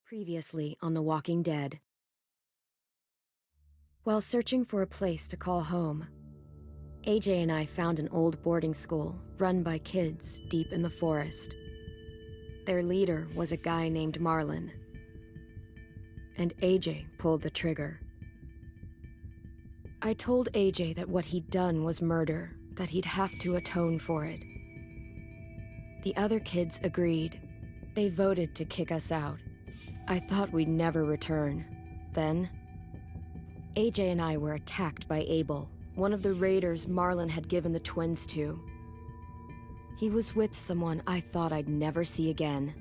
Previously on The Walking Dead. While searching for a place to call home, AJ and I found an old boarding school run by kids deep in the forest. Their leader was a guy named Marlon, and AJ pulled the trigger. I told AJ that what he'd done was murder, that he'd have to atone for it. The other kids agreed. They voted to kick us out. I thought we'd never return. Then, AJ and I were attacked by Abel, one of the raiders Marlon had given the twins to. He was with someone I thought I'd never see again.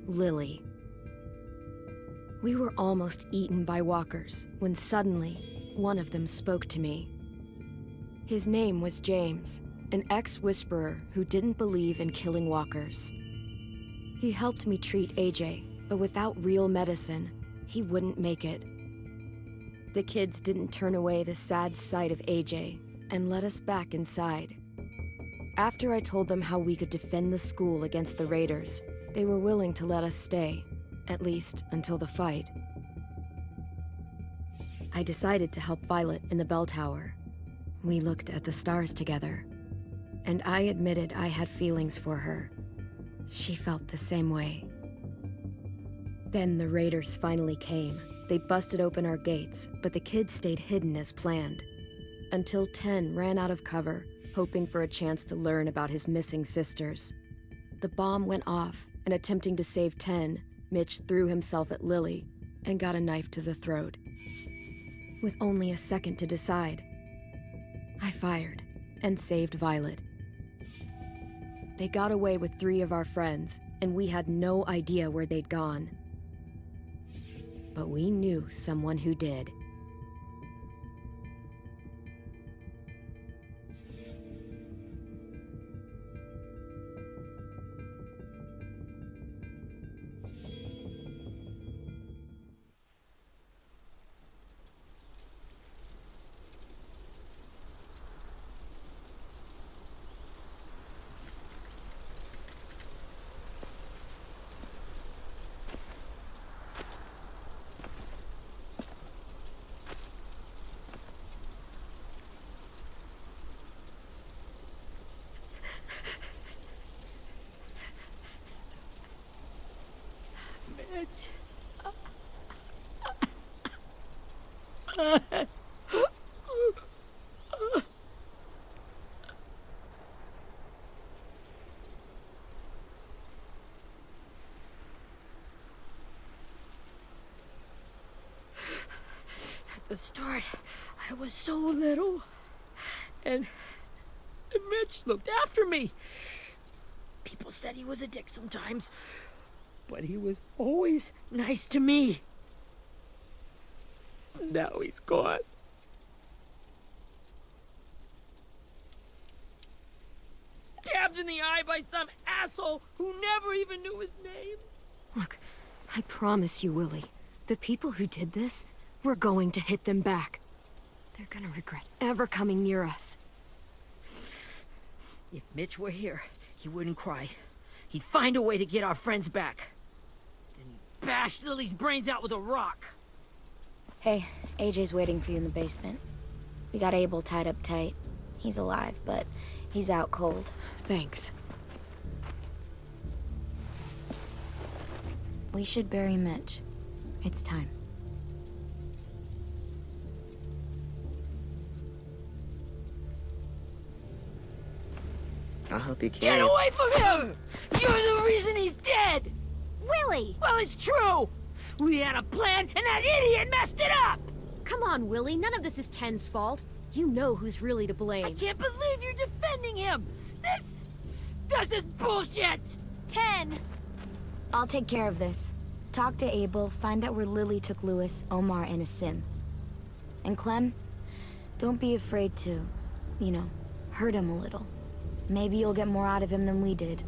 Lily. We were almost eaten by walkers when suddenly, one of them spoke to me. His name was James, an ex-whisperer who didn't believe in killing walkers. He helped me treat AJ, but without real medicine, he wouldn't make it. The kids didn't turn away the sad sight of AJ and let us back inside. After I told them how we could defend the school against the raiders, they were willing to let us stay, at least until the fight. I decided to help Violet in the bell tower. We looked at the stars together, and I admitted I had feelings for her. She felt the same way. Then the raiders finally came. They busted open our gates, but the kids stayed hidden as planned. Until 10 ran out of cover, hoping for a chance to learn about his missing sisters. The bomb went off, and attempting to save 10, Mitch threw himself at Lily and got a knife to the throat. With only a second to decide, I fired and saved Violet. They got away with 3 of our friends, and we had no idea where they'd gone. But we knew someone who did. At the start, I was so little, and Mitch looked after me. People said he was a dick sometimes, but he was always nice to me. Now he's gone. Stabbed in the eye by some asshole who never even knew his name. Look, I promise you, Willie, the people who did this, we're going to hit them back. They're gonna regret ever coming near us. If Mitch were here, he wouldn't cry. He'd find a way to get our friends back. Then he'd bash Lily's brains out with a rock. Hey, AJ's waiting for you in the basement. We got Abel tied up tight. He's alive, but he's out cold. Thanks. We should bury Mitch. It's time. I'll help you carry Get away from him! You're the reason he's dead! Willie! Well, it's true! We had a plan, and that idiot messed it up! Come on, Willie, none of this is Ten's fault. You know who's really to blame. I can't believe you're defending him! This is bullshit! 10! I'll take care of this. Talk to Abel, find out where Lily took Lewis, Omar, and Asim. And Clem, don't be afraid to, hurt him a little. Maybe you'll get more out of him than we did.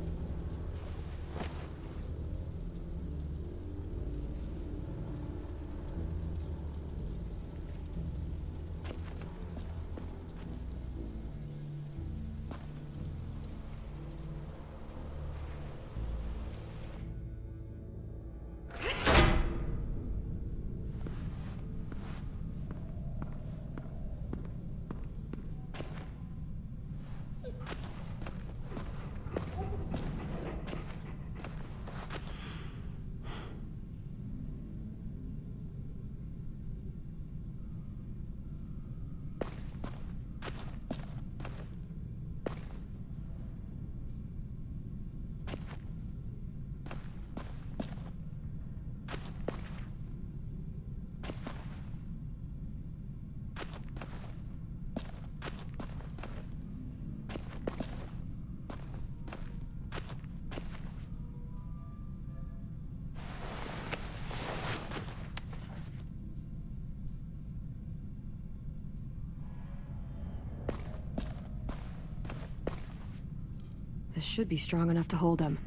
This should be strong enough to hold him.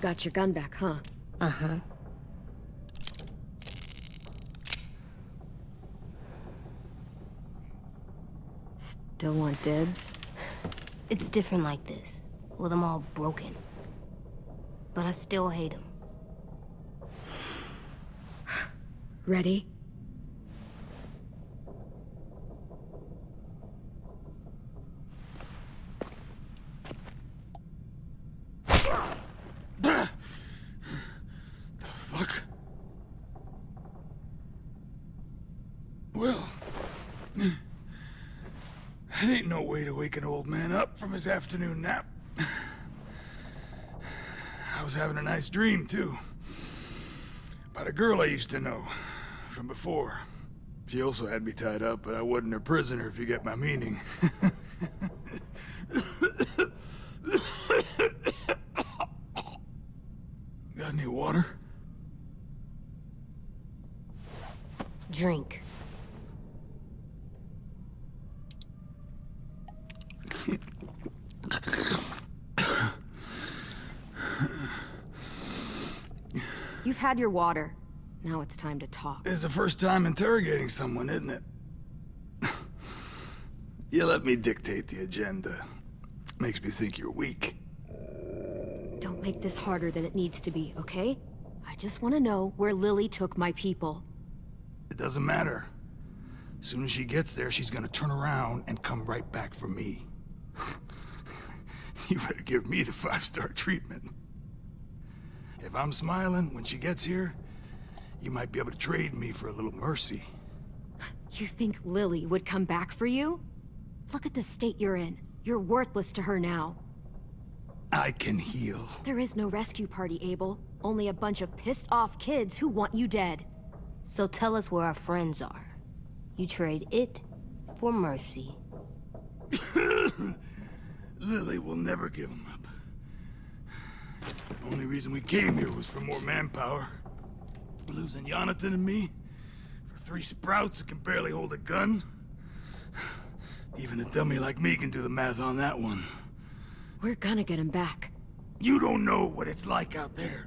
Got your gun back, huh? Uh-huh. Still want dibs? It's different like this, with them all broken. But I still hate them. Ready? Well, that ain't no way to wake an old man up from his afternoon nap. I was having a nice dream, too. About a girl I used to know from before. She also had me tied up, but I wasn't her prisoner, if you get my meaning. Got any water? Drink. You've had your water. Now it's time to talk. It's the first time interrogating someone, isn't it? You let me dictate the agenda. Makes me think you're weak. Don't make this harder than it needs to be, okay? I just want to know where Lily took my people. It doesn't matter. As soon as she gets there, she's gonna turn around and come right back for me. You better give me the 5-star treatment. If I'm smiling when she gets here, you might be able to trade me for a little mercy. You think Lily would come back for you? Look at the state you're in. You're worthless to her now. I can heal. There is no rescue party, Abel. Only a bunch of pissed-off kids who want you dead. So tell us where our friends are. You trade it for mercy. Lily will never give him up. Only reason we came here was for more manpower. Losing Jonathan and me for 3 sprouts that can barely hold a gun. Even a dummy like me can do the math on that one. We're gonna get him back. You don't know what it's like out there.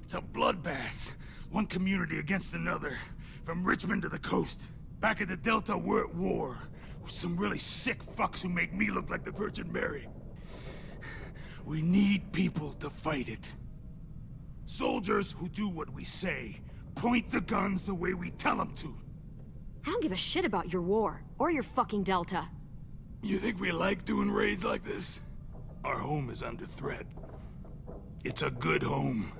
It's a bloodbath. One community against another. From Richmond to the coast. Back at the Delta, we're at war. With some really sick fucks who make me look like the Virgin Mary. We need people to fight it. Soldiers who do what we say. Point the guns the way we tell them to. I don't give a shit about your war, or your fucking Delta. You think we like doing raids like this? Our home is under threat. It's a good home.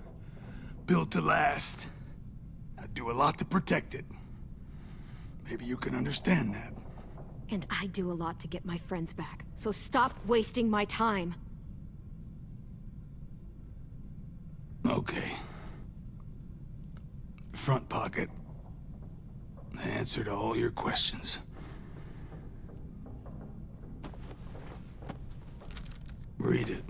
Built to last. I'd do a lot to protect it. Maybe you can understand that. And I do a lot to get my friends back, so stop wasting my time. Okay. Front pocket. The answer to all your questions. Read it.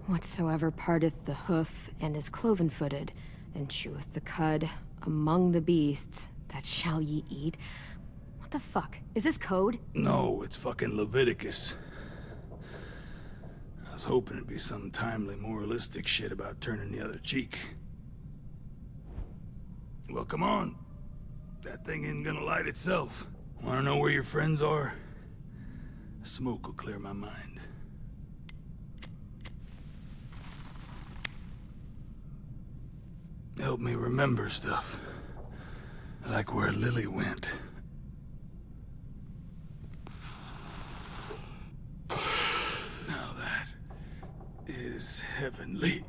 Whatsoever parteth the hoof and is cloven-footed, and cheweth the cud among the beasts, that shall ye eat. What the fuck? Is this code? No, it's fucking Leviticus. I was hoping it'd be some timely, moralistic shit about turning the other cheek. Well, come on. That thing ain't gonna light itself. Wanna know where your friends are? Smoke will clear my mind. Help me remember stuff. Like where Lily went. Now is heavenly.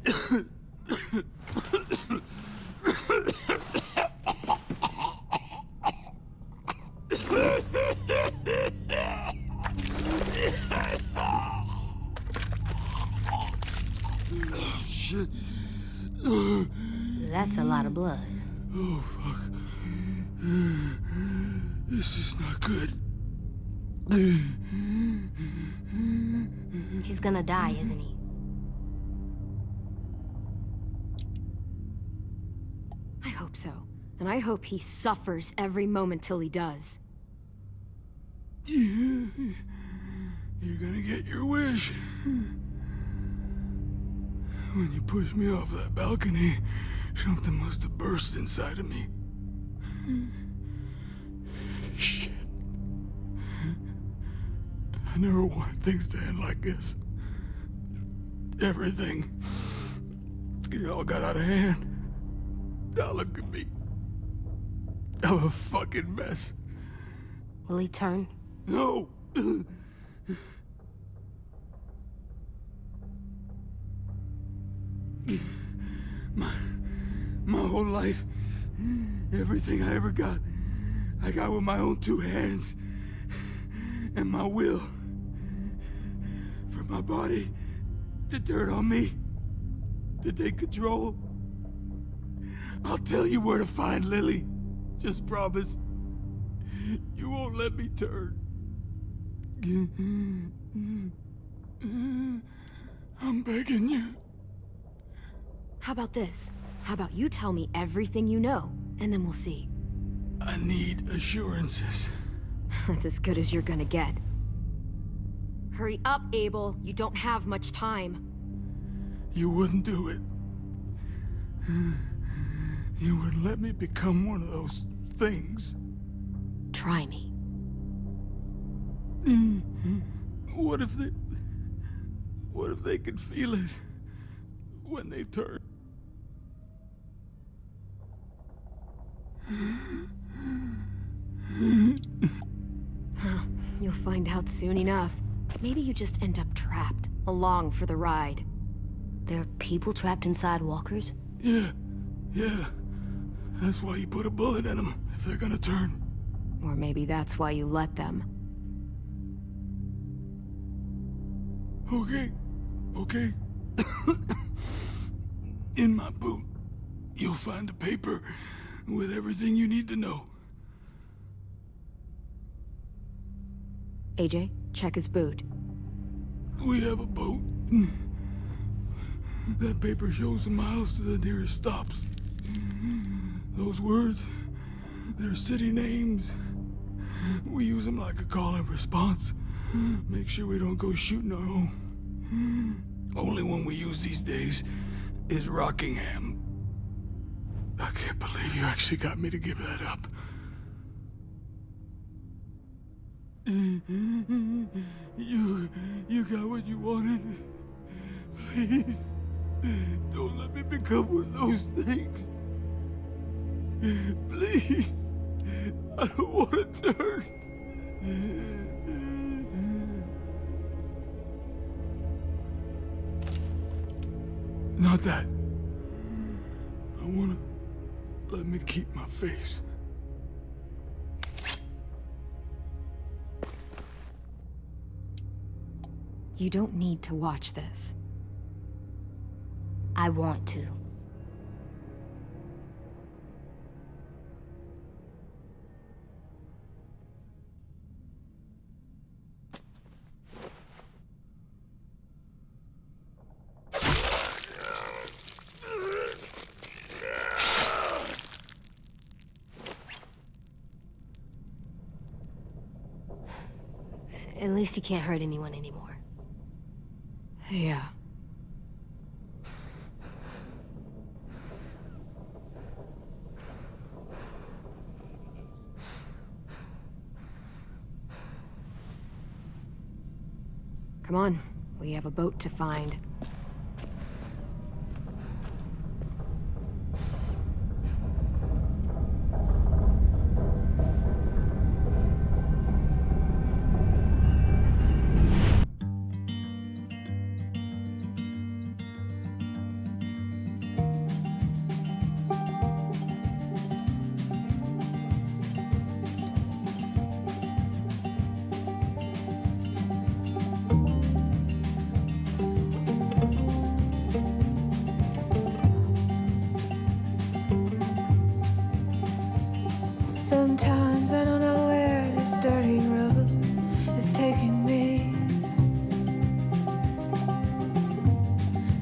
Shit. That's a lot of blood. Oh, fuck. This is not good. He's gonna die, isn't he? I hope so. And I hope he suffers every moment till he does. You're gonna get your wish. When you pushed me off that balcony, something must have burst inside of me. Shit. I never wanted things to end like this. Everything. It all got out of hand. Now look at me. I'm a fucking mess. Will he turn? No! My whole life, everything I ever got, I got with my own two hands and my will. For my body to turn on me, to take control. I'll tell you where to find Lily. Just promise. You won't let me turn. I'm begging you. How about this? How about you tell me everything you know, and then we'll see. I need assurances. That's as good as you're gonna get. Hurry up, Abel. You don't have much time. You wouldn't do it. You wouldn't let me become one of those things. Try me. What if they could feel it when they turn? You'll find out soon enough. Maybe you just end up trapped, along for the ride. There are people trapped inside walkers? Yeah. That's why you put a bullet in them, if they're gonna turn. Or maybe that's why you let them. Okay. In my boot, you'll find a paper with everything you need to know. AJ, check his boot. We have a boat. That paper shows the miles to the nearest stops. Those words, they're city names. We use them like a call and response. Make sure we don't go shooting our own. Only one we use these days is Rockingham. I can't believe you actually got me to give that up. You got what you wanted. Please, don't let me become one of those things. Please, I don't want to turn. Not that. I wanna let me keep my face. You don't need to watch this. I want to. At least you can't hurt anyone anymore. Yeah. Come on, we have a boat to find. Sometimes I don't know where this dirty road is taking me.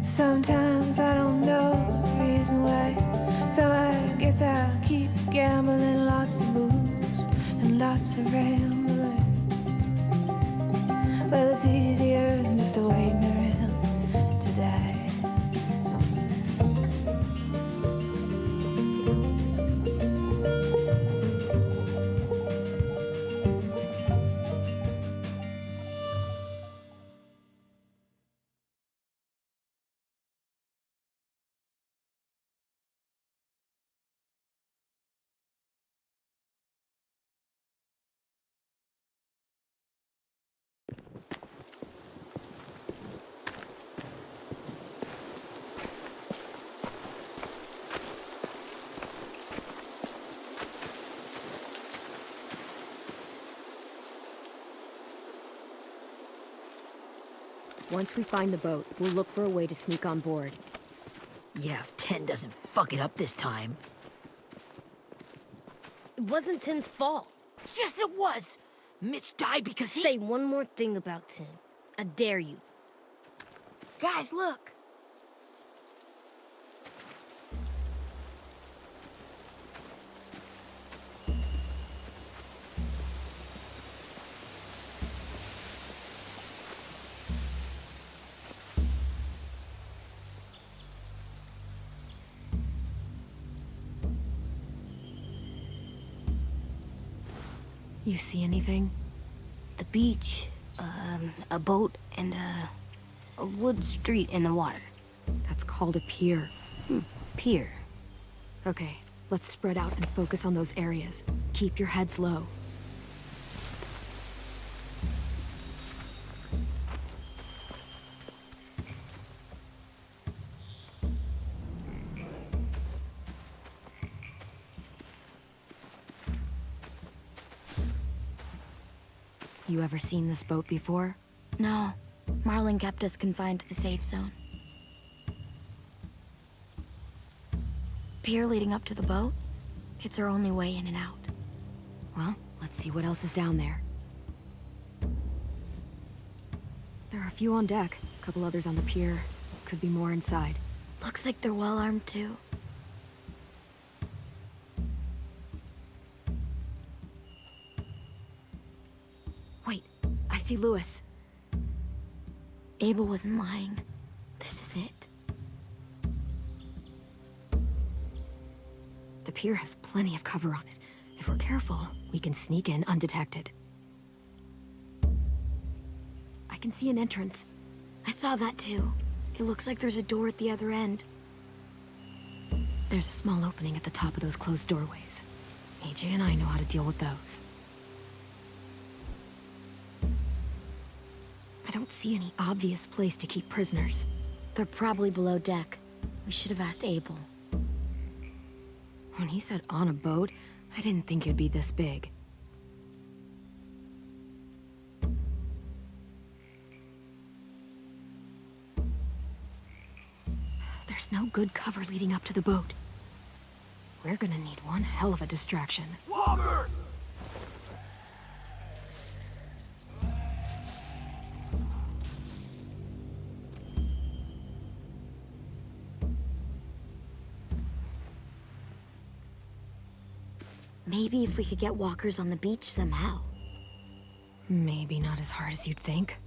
Sometimes I don't know the reason why, so I guess I'll keep gambling. Lots of moves and lots of rambling. Well, it's easier than just waiting around to die. Once we find the boat, we'll look for a way to sneak on board. Yeah, if 10 doesn't fuck it up this time. It wasn't Tin's fault. Yes, it was! Mitch died because he... Say one more thing about Tin. I dare you. Guys, look! You see anything? The beach, a boat, and a wood street in the water. That's called a pier. Pier. Okay, let's spread out and focus on those areas. Keep your heads low. You ever seen this boat before? No, Marlin kept us confined to the safe zone. Pier leading up to the boat? It's our only way in and out. Well, let's see what else is down there. There are a few on deck, a couple others on the pier. Could be more inside. Looks like they're well armed too. Wait, I see Lewis. Abel wasn't lying. This is it. The pier has plenty of cover on it. If we're careful, we can sneak in undetected. I can see an entrance. I saw that too. It looks like there's a door at the other end. There's a small opening at the top of those closed doorways. AJ and I know how to deal with those. I don't see any obvious place to keep prisoners. They're probably below deck. We should have asked Abel. When he said on a boat, I didn't think it'd be this big. There's no good cover leading up to the boat. We're gonna need one hell of a distraction. Walker! Maybe if we could get walkers on the beach somehow. Maybe not as hard as you'd think.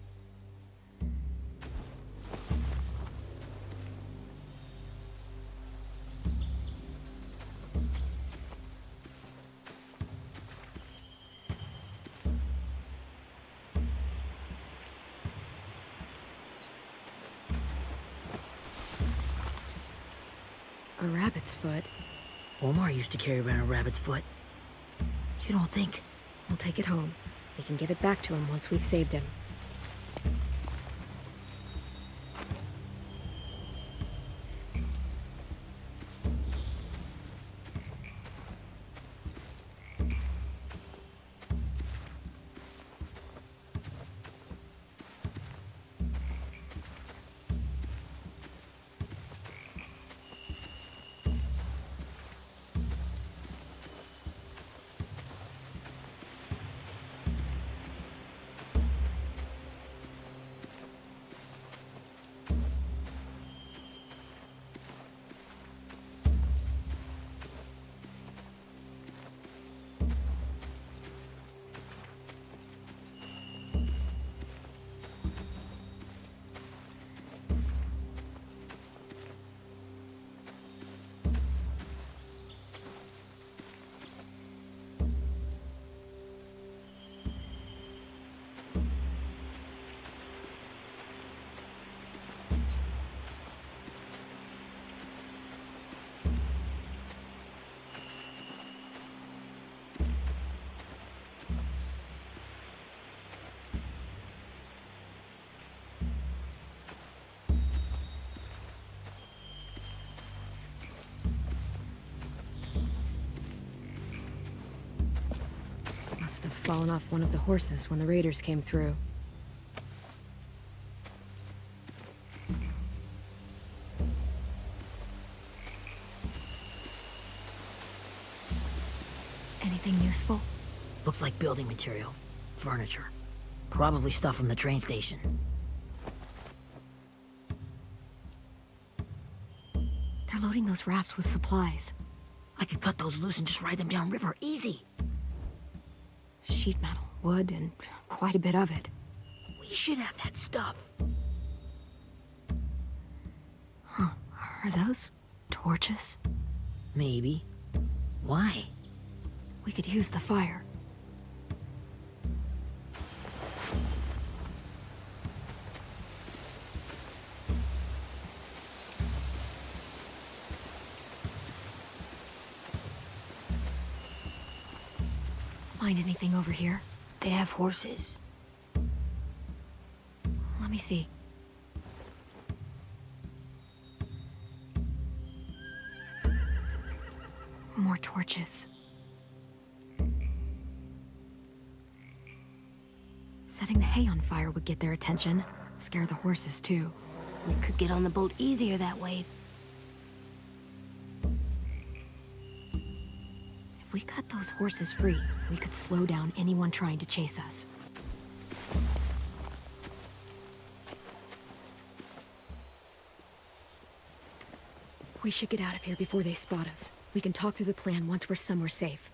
A rabbit's foot. Omar used to carry around a rabbit's foot. You don't think? We'll take it home. We can give it back to him once we've saved him. Must have fallen off one of the horses when the raiders came through. Anything useful? Looks like building material. Furniture. Probably stuff from the train station. They're loading those rafts with supplies. I could cut those loose and just ride them downriver. Easy. Sheet metal, wood, and quite a bit of it. We should have that stuff. Huh. Are those torches? Maybe. Why? We could use the fire. Find anything over here? They have horses. Let me see. More torches. Setting the hay on fire would get their attention. Scare the horses, too. We could get on the boat easier that way. If we cut those horses free, we could slow down anyone trying to chase us. We should get out of here before they spot us. We can talk through the plan once we're somewhere safe.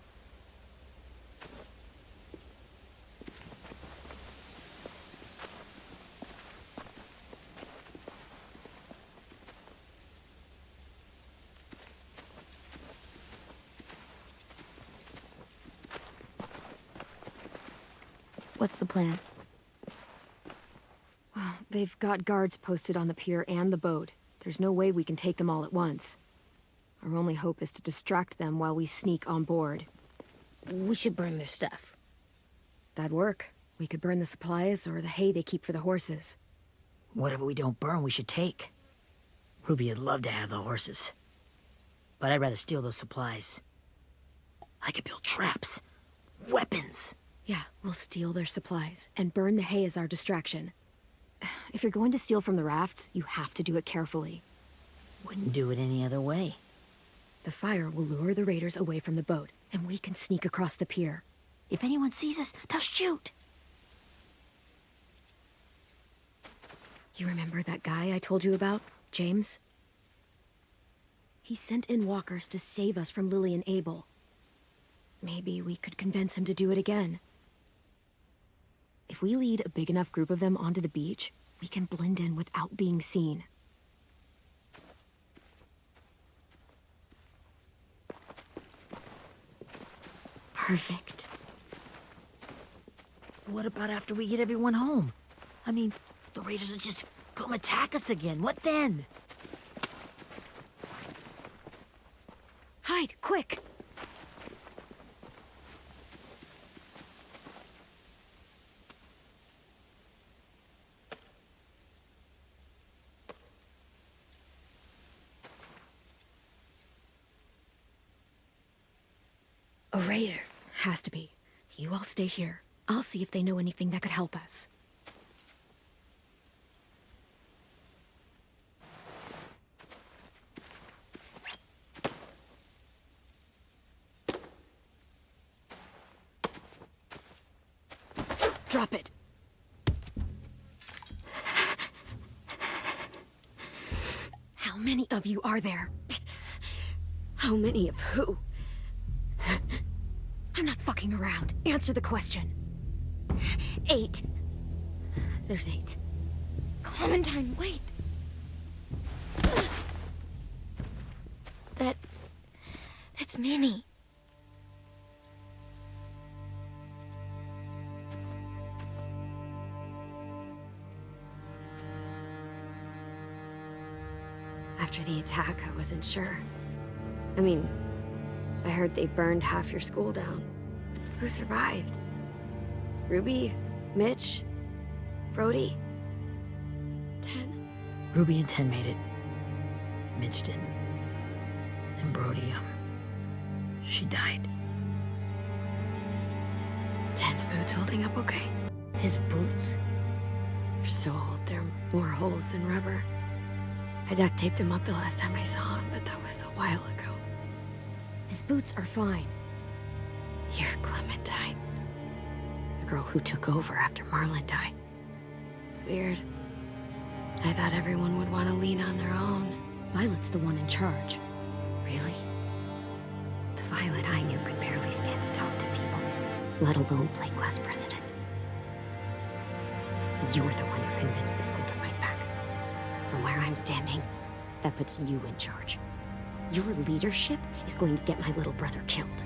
What's the plan? Well, they've got guards posted on the pier and the boat. There's no way we can take them all at once. Our only hope is to distract them while we sneak on board. We should burn their stuff. That'd work. We could burn the supplies or the hay they keep for the horses. Whatever we don't burn, we should take. Ruby would love to have the horses. But I'd rather steal those supplies. I could build traps. Weapons. Yeah, we'll steal their supplies and burn the hay as our distraction. If you're going to steal from the rafts, you have to do it carefully. Wouldn't do it any other way. The fire will lure the raiders away from the boat, and we can sneak across the pier. If anyone sees us, they'll shoot. You remember that guy I told you about, James? He sent in walkers to save us from Lily and Abel. Maybe we could convince him to do it again. If we lead a big enough group of them onto the beach, we can blend in without being seen. Perfect. What about after we get everyone home? I mean, the raiders will just come attack us again. What then? Hide, quick! A raider. Has to be. You all stay here. I'll see if they know anything that could help us. Drop it. How many of you are there? How many of who? I'm not fucking around. Answer the question. 8. There's 8. Clementine, wait! That's Minnie. After the attack, I wasn't sure. I mean, I heard they burned half your school down. Who survived? Ruby? Mitch? Brody? 10? Ruby and 10 made it. Mitch didn't. And Brody, she died. 10 Ken's boots holding up okay? His boots? They're so old, there are more holes than rubber. I duct taped him up the last time I saw him, but that was a while ago. His boots are fine. You're Clementine. The girl who took over after Marlon died. It's weird. I thought everyone would want to lean on their own. Violet's the one in charge. Really? The Violet I knew could barely stand to talk to people, let alone play class president. You're the one who convinced the school to fight back. From where I'm standing, that puts you in charge. Your leadership is going to get my little brother killed.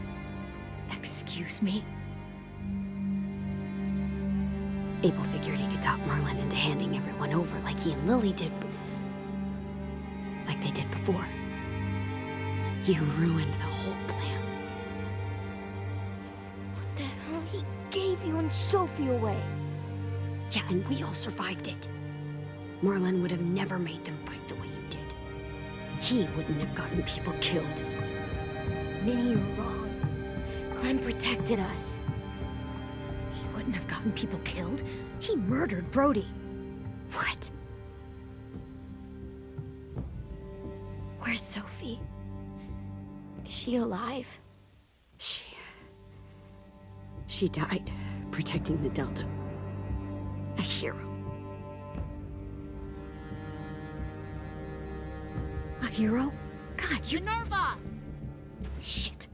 Excuse me? Abel figured he could talk Marlon into handing everyone over like he and Lily did, but like they did before. You ruined the whole plan. What the hell? He gave you and Sophie away. Yeah, and we all survived it. Marlon would have never made them fight the way you did. He wouldn't have gotten people killed. Minnie, you're wrong. Clem protected us. He wouldn't have gotten people killed. He murdered Brody. What? Where's Sophie? Is she alive? She died protecting the Delta. A hero. A hero? God, you... Minerva! Shit.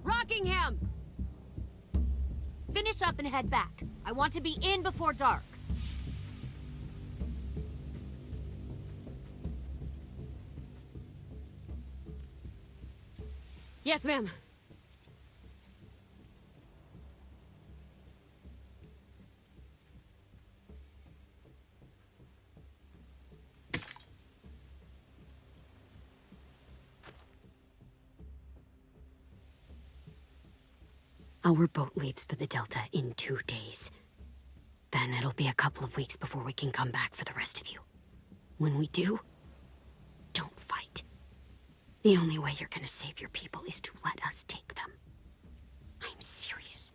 Rockingham! Finish up and head back. I want to be in before dark. Yes, ma'am. Our boat leaves for the Delta in 2 days. Then it'll be a couple of weeks before we can come back for the rest of you. When we do, don't fight. The only way you're gonna save your people is to let us take them. I'm serious.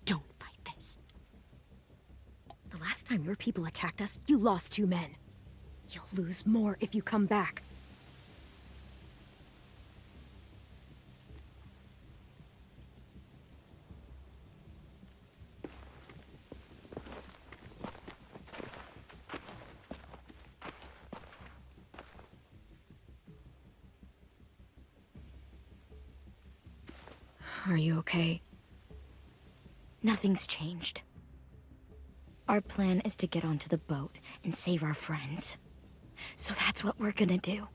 Don't fight this. The last time your people attacked us, you lost 2 men. You'll lose more if you come back. Are you okay? Nothing's changed. Our plan is to get onto the boat and save our friends. So that's what we're gonna do.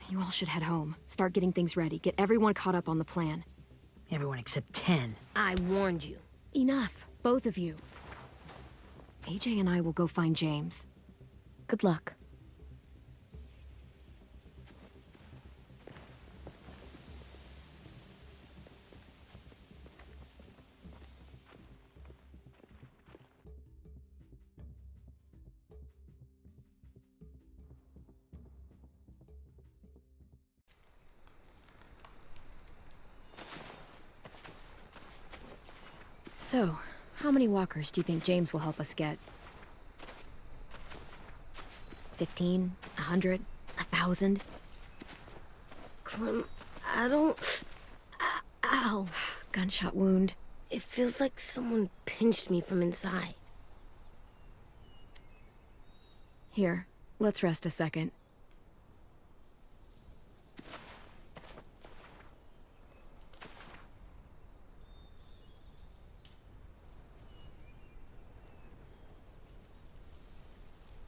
You all should head home. Start getting things ready. Get everyone caught up on the plan. Everyone except 10. I warned you. Enough, both of you. AJ and I will go find James. Good luck. So, how many walkers do you think James will help us get? 15? 100? 1,000? Clem, I don't... Ow. Gunshot wound. It feels like someone pinched me from inside. Here, let's rest a second.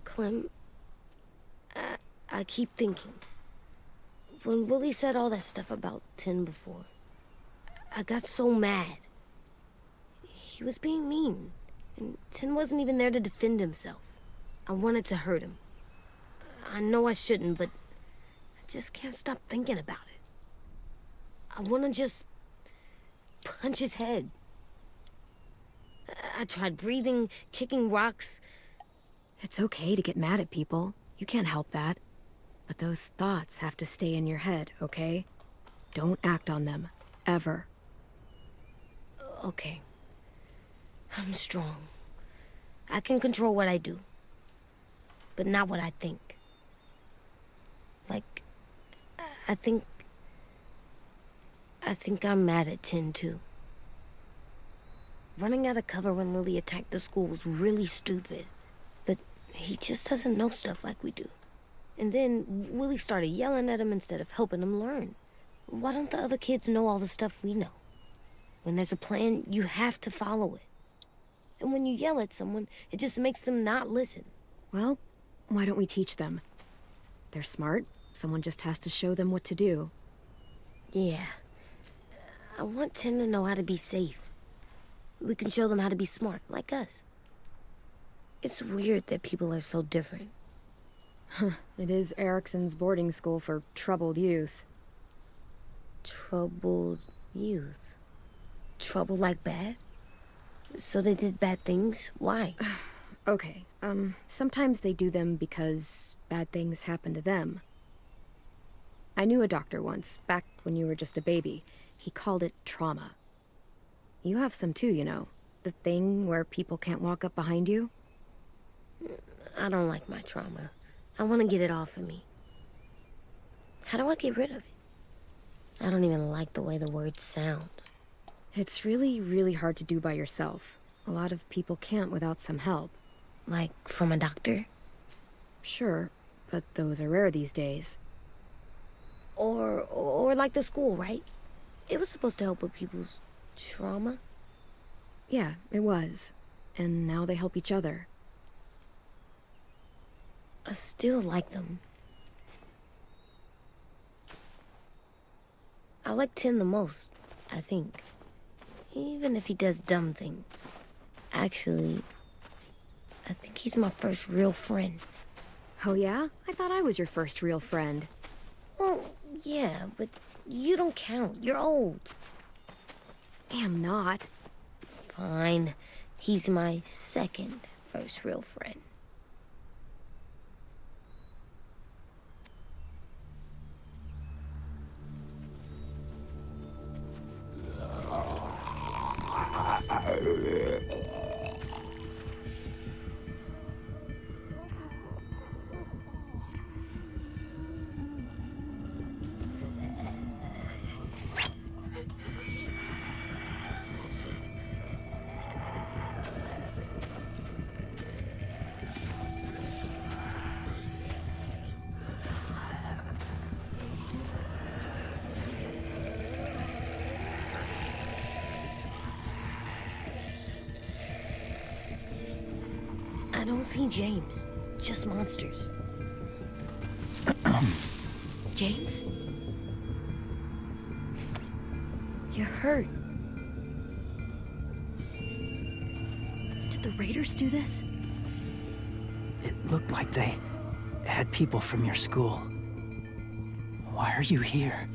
Clem, I keep thinking. When Willie said all that stuff about 10 before, I got so mad. He was being mean, and 10 wasn't even there to defend himself. I wanted to hurt him. I know I shouldn't, but I just can't stop thinking about it. I want to just punch his head. I tried breathing, kicking rocks. It's okay to get mad at people. You can't help that. But those thoughts have to stay in your head, okay? Don't act on them. Ever. Okay. I'm strong. I can control what I do. But not what I think. Like, I think I'm mad at Tin, too. Running out of cover when Lily attacked the school was really stupid. But he just doesn't know stuff like we do. And then Willie started yelling at him instead of helping him learn. Why don't the other kids know all the stuff we know? When there's a plan, you have to follow it. And when you yell at someone, it just makes them not listen. Well, why don't we teach them? They're smart. Someone just has to show them what to do. Yeah. I want Tin to know how to be safe. We can show them how to be smart, like us. It's weird that people are so different. It is Erickson's boarding school for troubled youth. Troubled youth? Trouble like bad? So they did bad things? Why? Okay, sometimes they do them because bad things happen to them. I knew a doctor once, back when you were just a baby. He called it trauma. You have some too, you know. The thing where people can't walk up behind you. I don't like my trauma. I want to get it off of me. How do I get rid of it? I don't even like the way the word sounds. It's really, really hard to do by yourself. A lot of people can't without some help. Like from a doctor? Sure, but those are rare these days. Or like the school, right? It was supposed to help with people's trauma. Yeah, it was. And now they help each other. I still like them. I like Tin the most, I think. Even if he does dumb things. Actually, I think he's my first real friend. Oh yeah? I thought I was your first real friend. Well, yeah, but you don't count. You're old. I'm not. Fine. He's my second first real friend. I don't see James, just monsters. James? You're hurt. Did the Raiders do this? It looked like they had people from your school. Why are you here?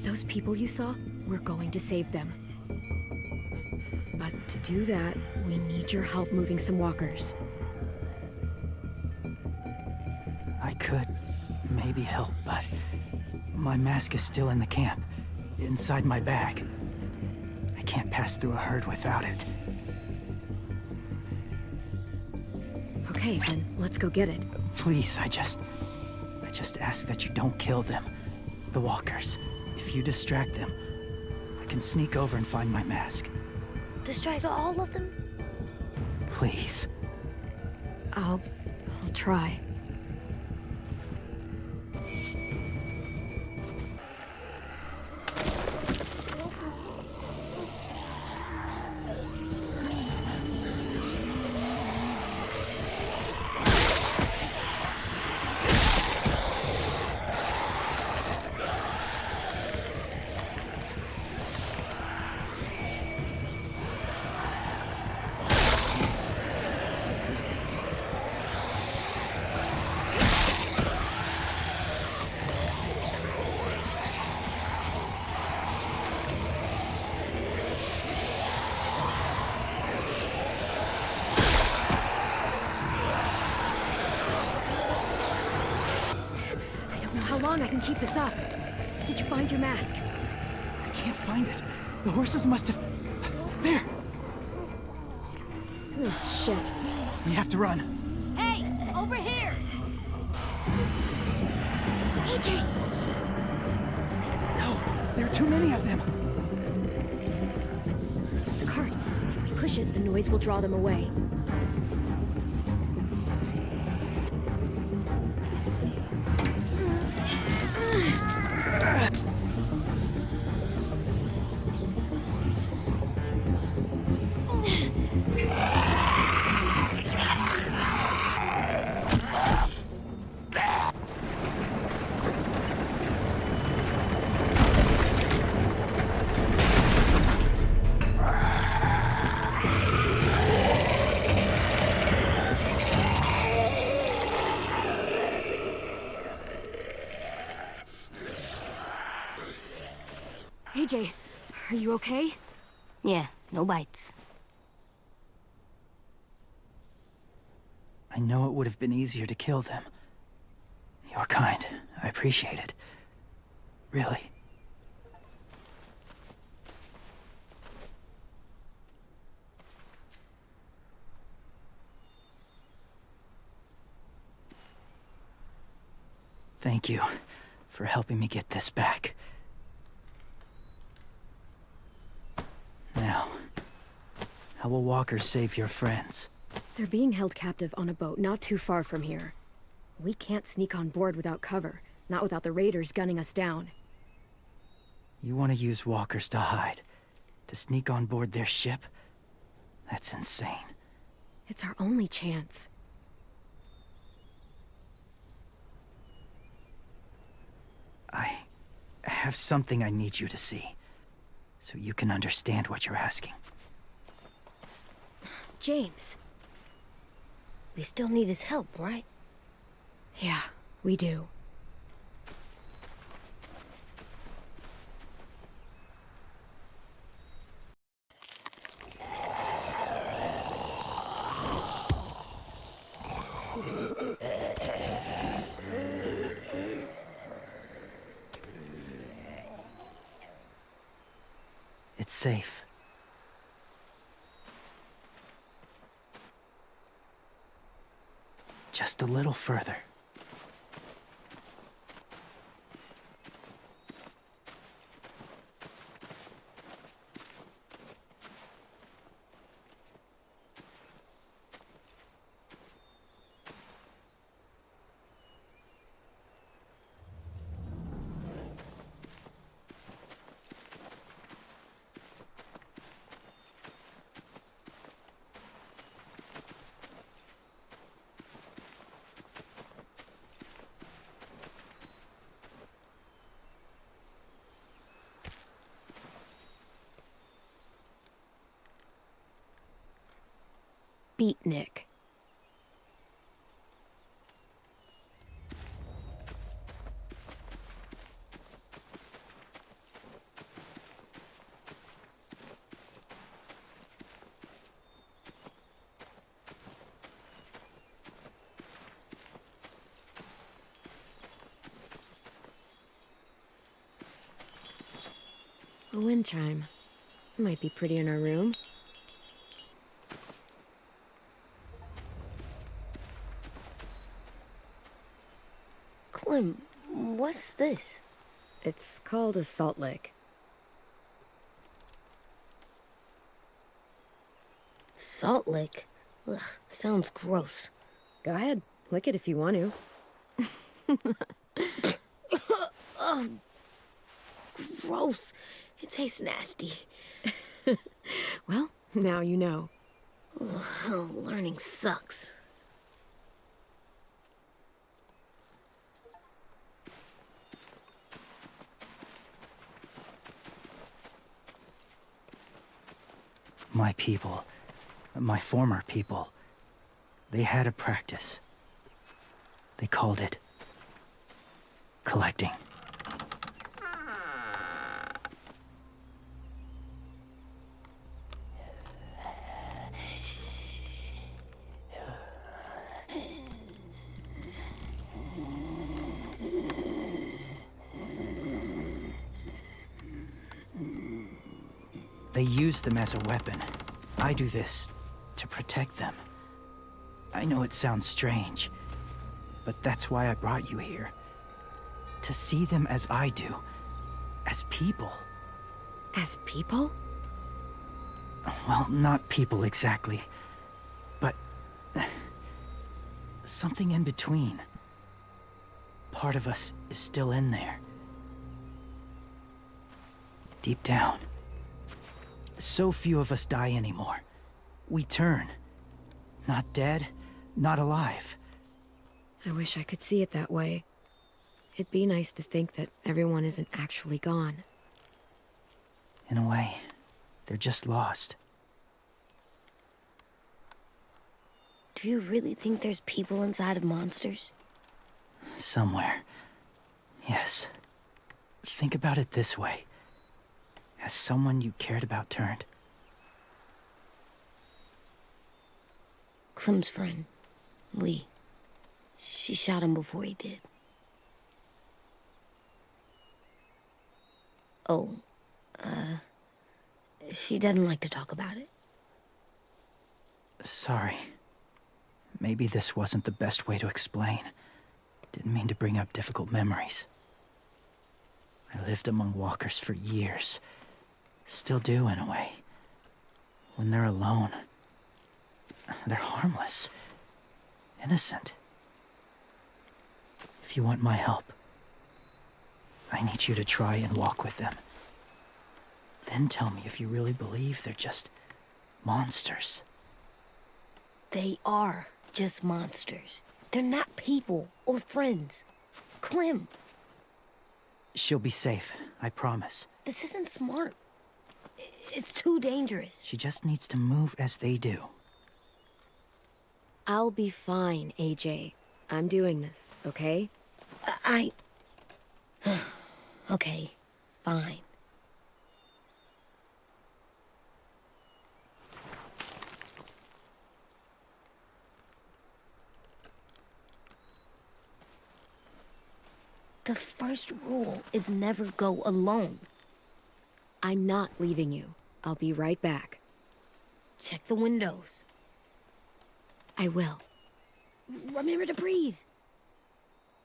Those people you saw, we're going to save them. But to do that, we need your help moving some walkers. I could maybe help, but my mask is still in the camp, inside my bag. I can't pass through a herd without it. Okay, then let's go get it. Please, I just ask that you don't kill them. The walkers. If you distract them, I can sneak over and find my mask. Distract all of them? Please. I'll try. long I can keep this up. Did you find your mask? I can't find it. The horses must have... There! Oh, shit. We have to run. Hey, over here! AJ! No, there are too many of them. The cart. If we push it, the noise will draw them away. AJ, are you okay? Yeah, no bites. I know it would have been easier to kill them. You're kind. I appreciate it. Really. Thank you for helping me get this back. Now, how will walkers save your friends? They're being held captive on a boat not too far from here. We can't sneak on board without cover, not without the raiders gunning us down. You want to use walkers to hide? To sneak on board their ship? That's insane. It's our only chance. I have something I need you to see, so you can understand what you're asking. James. We still need his help, right? Yeah, we do. It's safe. Just a little further. Beatnik. A wind chime. Might be pretty in our room. Clem, what's this? It's called a salt lick. Salt lick? Ugh, sounds gross. Go ahead, lick it if you want to. Ugh, gross. It tastes nasty. Well, now you know. Ugh, learning sucks. My people, my former people, they had a practice. They called it collecting. They use them as a weapon. I do this to protect them. I know it sounds strange, but that's why I brought you here. To see them as I do. As people. As people? Well, not people exactly, but something in between. Part of us is still in there. Deep down. So few of us die anymore. We turn. Not dead, not alive. I wish I could see it that way. It'd be nice to think that everyone isn't actually gone. In a way, they're just lost. Do you really think there's people inside of monsters? Somewhere. Yes. Think about it this way. Has someone you cared about turned? Clem's friend, Lee. She shot him before he did. Oh, she doesn't like to talk about it. Sorry. Maybe this wasn't the best way to explain. Didn't mean to bring up difficult memories. I lived among walkers for years. Still do, in a way. When they're alone, they're harmless. Innocent. If you want my help, I need you to try and walk with them. Then tell me if you really believe they're just monsters. They are just monsters. They're not people or friends. Clem, She'll be safe, I promise. this isn't smart. It's too dangerous. She just needs to move as they do. I'll be fine, AJ. I'm doing this, okay? Okay, fine. The first rule is never go alone. I'm not leaving you. I'll be right back. Check the windows. I will. Remember to breathe.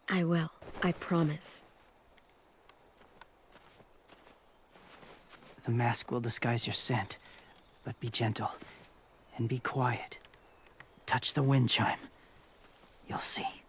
I will. I promise. The mask will disguise your scent, but be gentle and be quiet. Touch the wind chime. You'll see.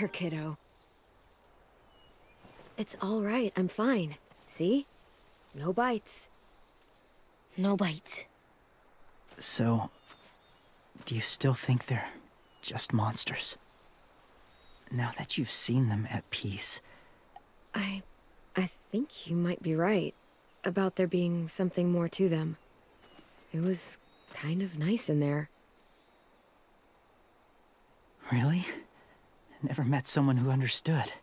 there, kiddo. It's all right, I'm fine. See? No bites. No bites. So, do you still think they're just monsters? Now that you've seen them at peace. I think you might be right about there being something more to them. It was kind of nice in there. Really? Never met someone who understood.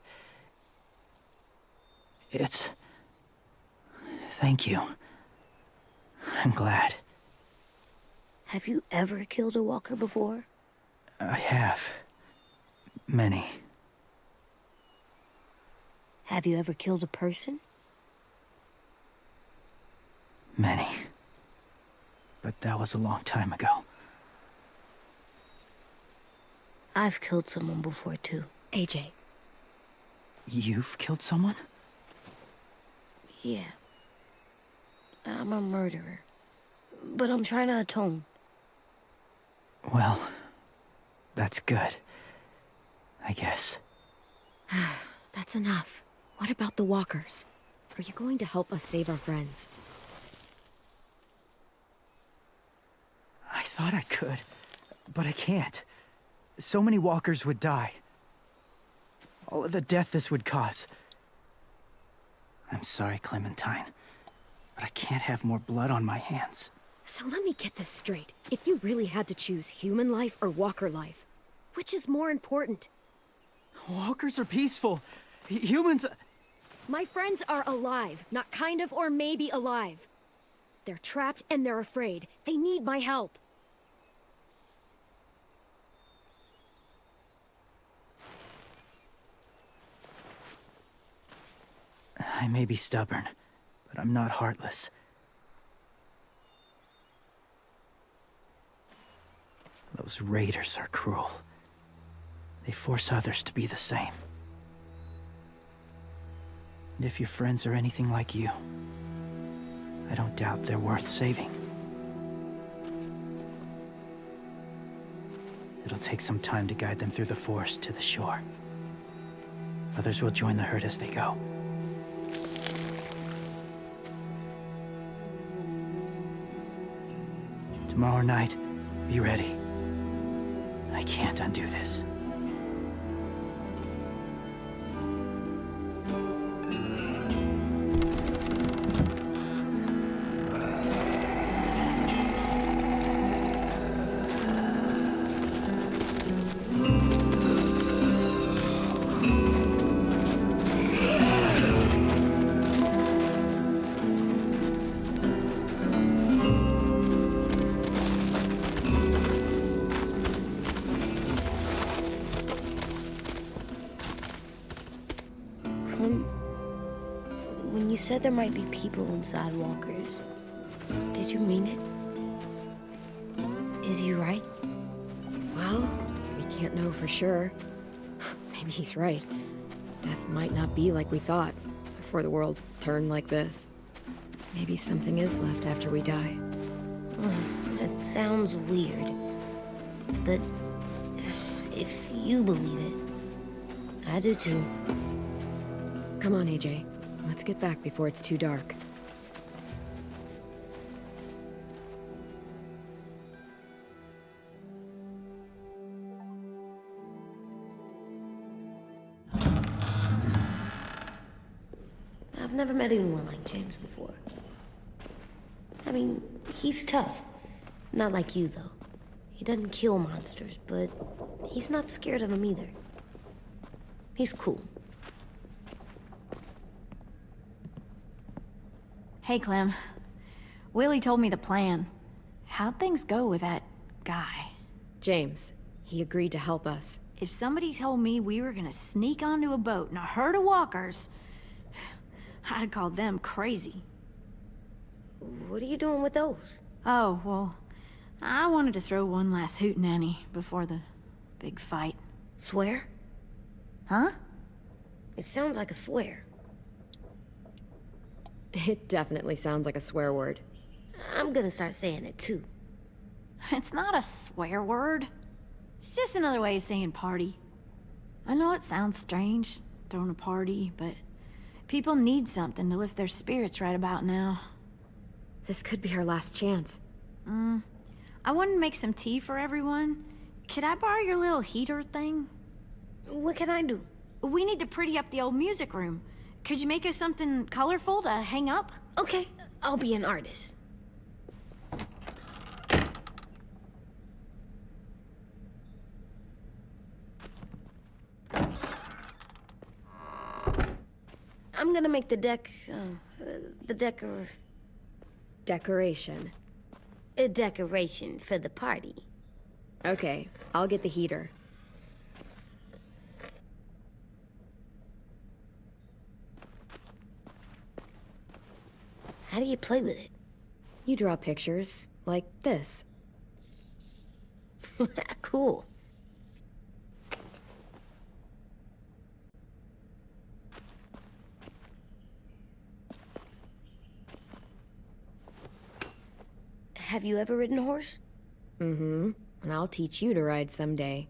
Thank you. I'm glad. Have you ever killed a walker before? I have. Many. Have you ever killed a person? Many. But that was a long time ago. I've killed someone before, too. AJ. You've killed someone? Yeah. I'm a murderer. But I'm trying to atone. Well, that's good. I guess. That's enough. What about the walkers? Are you going to help us save our friends? I thought I could, but I can't. So many walkers would die. All of the death this would cause. I'm sorry, Clementine, but I can't have more blood on my hands. So let me get this straight. If you really had to choose human life or walker life, which is more important? Walkers are peaceful. Humans... My friends are alive, not kind of or maybe alive. They're trapped and they're afraid. They need my help. I may be stubborn, but I'm not heartless. Those raiders are cruel. They force others to be the same. And if your friends are anything like you, I don't doubt they're worth saving. It'll take some time to guide them through the forest to the shore. Others will join the herd as they go. Tomorrow night, be ready. I can't undo this. When you said there might be people inside walkers, did you mean it? Is he right? Well, we can't know for sure. Maybe he's right. Death might not be like we thought before the world turned like this. Maybe something is left after we die. It sounds weird, but if you believe it, I do too. Come on, AJ. Let's get back before it's too dark. I've never met anyone like James before. I mean, he's tough. Not like you, though. He doesn't kill monsters, but he's not scared of them either. He's cool. Hey, Clem. Willie told me the plan. How'd things go with that guy? James, he agreed to help us. If somebody told me we were gonna sneak onto a boat in a herd of walkers, I'd call them crazy. What are you doing with those? Oh, well, I wanted to throw one last hootenanny before the big fight. Swear? Huh? It sounds like a swear. It definitely sounds like a swear word. I'm gonna start saying it too. It's not a swear word. It's just another way of saying party. I know it sounds strange, throwing a party, but people need something to lift their spirits right about now. This could be our last chance. I wanted to make some tea for everyone. Could I borrow your little heater thing? What can I do? We need to pretty up the old music room. Could you make us something colorful to hang up? Okay, I'll be an artist. I'm gonna make the Decoration. a decoration for the party. Okay, I'll get the heater. How do you play with it? You draw pictures, like this. Cool. Have you ever ridden a horse? Mm-hmm. And I'll teach you to ride someday.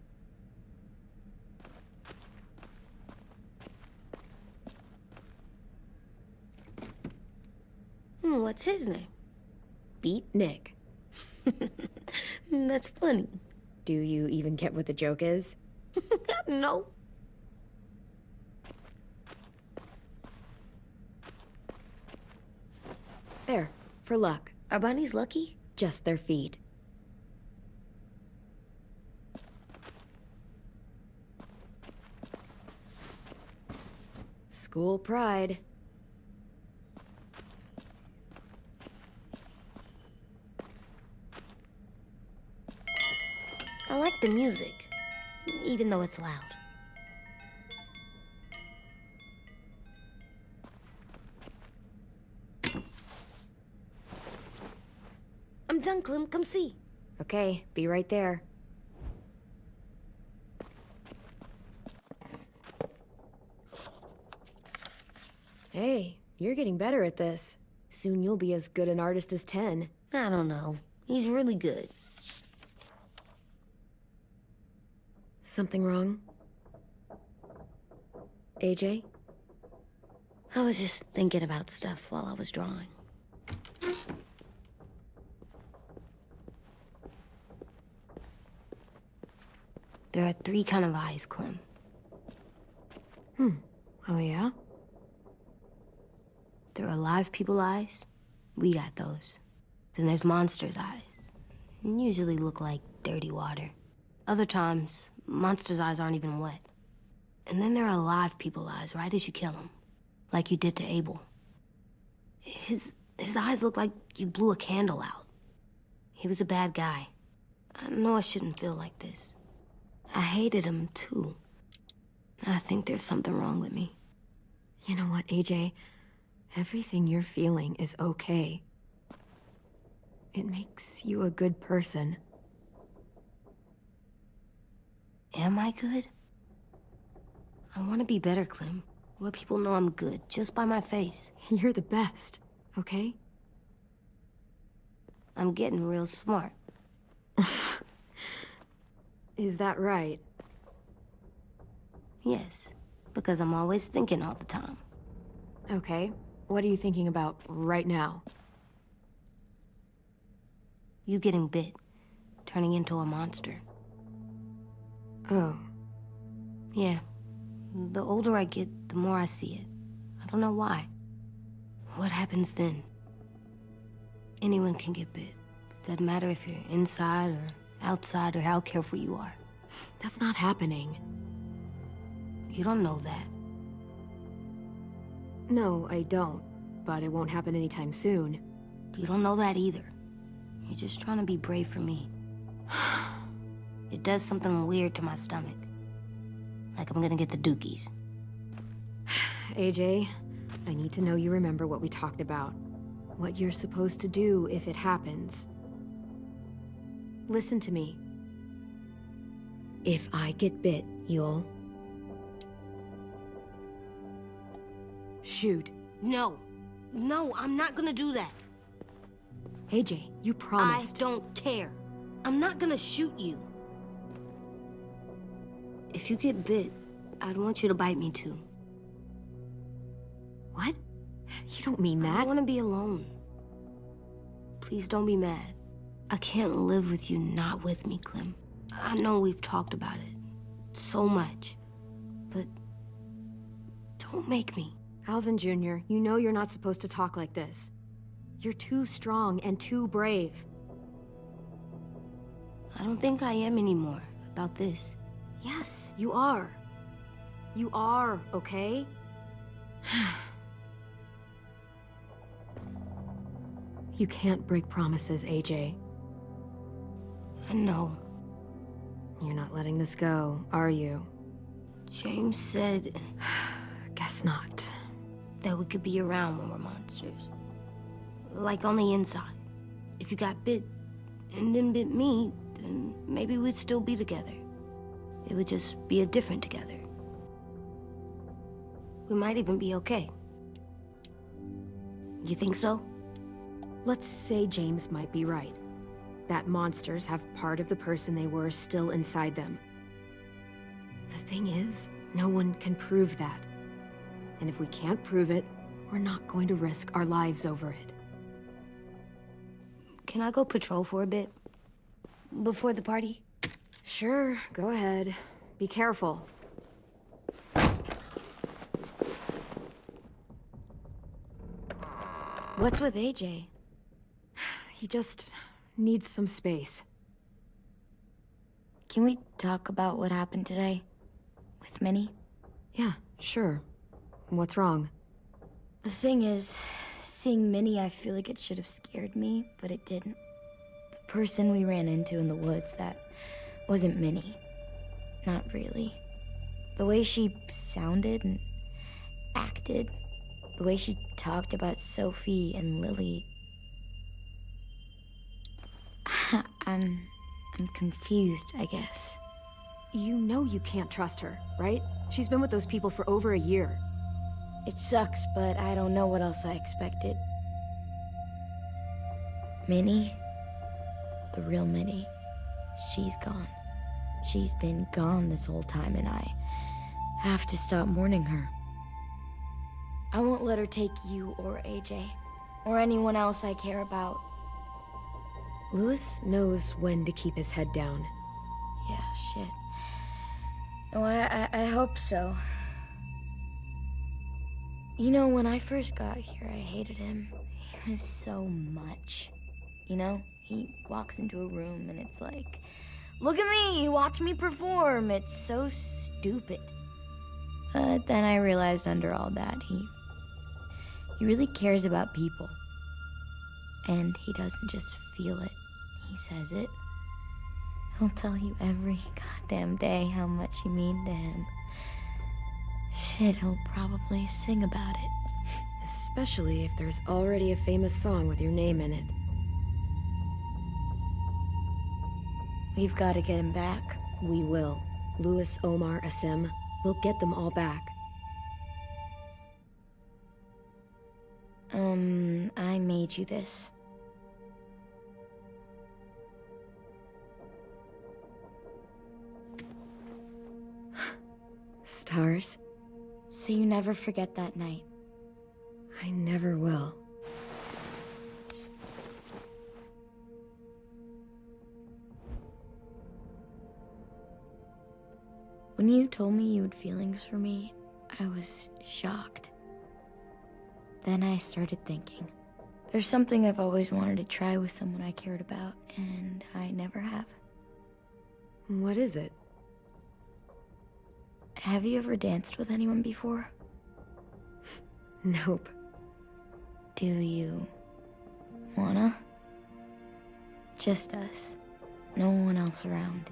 What's his name? Beat Nick. That's funny. Do you even get what the joke is? No. There, for luck. Are bunnies lucky? Just their feet. School pride. I like the music, even though it's loud. I'm done, Clem. Come see. Okay, be right there. Hey, you're getting better at this. Soon you'll be as good an artist as 10. I don't know. He's really good. Something wrong? AJ? I was just thinking about stuff while I was drawing. There are 3 kinds of eyes, Clem. Oh yeah? There are live people eyes. We got those. Then there's monsters' eyes. Usually look like dirty water. Other times, monsters' eyes aren't even wet. And then there are live people eyes right as you kill them. Like you did to Abel. His eyes look like you blew a candle out. He was a bad guy. I know I shouldn't feel like this. I hated him, too. I think there's something wrong with me. You know what, AJ? Everything you're feeling is okay. It makes you a good person. Am I good? I want to be better, Clem. Let people know I'm good, just by my face. You're the best, okay? I'm getting real smart. Is that right? Yes, because I'm always thinking all the time. Okay. What are you thinking about right now? You getting bit, turning into a monster. Oh. Yeah. The older I get, the more I see it. I don't know why. What happens then? Anyone can get bit. Doesn't matter if you're inside or outside or how careful you are. That's not happening. You don't know that. No, I don't. But it won't happen anytime soon. You don't know that either. You're just trying to be brave for me. It does something weird to my stomach. Like I'm gonna get the dookies. AJ, I need to know you remember what we talked about. What you're supposed to do if it happens. Listen to me. If I get bit, you'll... shoot. No. No, I'm not gonna do that. AJ, you promised. I don't care. I'm not gonna shoot you. If you get bit, I'd want you to bite me too. What? You don't mean I that. want to be alone. Please don't be mad. I can't live with you not with me, Clem. I know we've talked about it so much, but don't make me. Alvin Jr., you know you're not supposed to talk like this. You're too strong and too brave. I don't think I am anymore about this. Yes, you are. You are, okay? You can't break promises, AJ. I know. You're not letting this go, are you? James said Guess not. that we could be around when we're monsters. Like on the inside. If you got bit and then bit me, then maybe we'd still be together. It would just be a different together. We might even be okay. You think so? Let's say James might be right. That monsters have part of the person they were still inside them. The thing is, no one can prove that. And if we can't prove it, we're not going to risk our lives over it. Can I go patrol for a bit? Before the party? Sure, go ahead. Be careful. What's with AJ? He just needs some space. Can we talk about what happened today? With Minnie? Yeah, sure. What's wrong? The thing is, seeing Minnie, I feel like it should have scared me, but it didn't. The person we ran into in the woods, that wasn't Minnie. Not really. The way she sounded and acted, the way she talked about Sophie and Lily. I'm confused, I guess. You know you can't trust her, right? She's been with those people for over a year. It sucks, but I don't know what else I expected. Minnie, the real Minnie, she's gone. She's been gone this whole time, and I have to stop mourning her. I won't let her take you or AJ, or anyone else I care about. Louis knows when to keep his head down. Yeah, shit. Oh, I hope so. You know, when I first got here, I hated him. He was so much. You know, he walks into a room and it's like, look at me, watch me perform. It's so stupid. But then I realized under all that, he really cares about people. And he doesn't just feel it, he says it. He'll tell you every goddamn day how much you mean to him. Shit, he'll probably sing about it. Especially if there's already a famous song with your name in it. We've got to get him back. We will. Louis, Omar, Asim. We'll get them all back. I made you this. Stars? So you never forget that night. I never will. When you told me you had feelings for me, I was shocked. Then I started thinking. There's something I've always wanted to try with someone I cared about, and I never have. What is it? Have you ever danced with anyone before? Nope. Do you wanna? Just us. No one else around.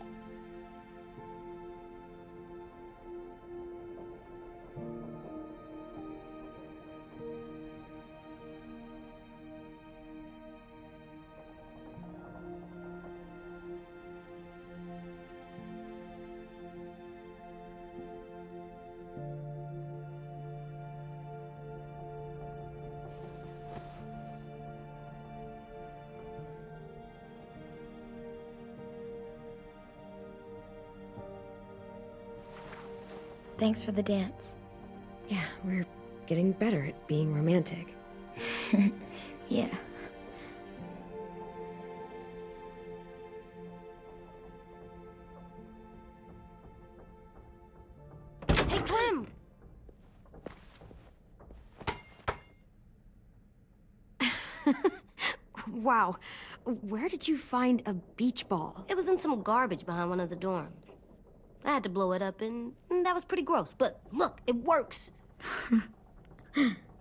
Thanks for the dance. Yeah, we're getting better at being romantic. Yeah. Hey, Clem! Wow, where did you find a beach ball? It was in some garbage behind one of the dorms. I had to blow it up, and that was pretty gross. But look, it works.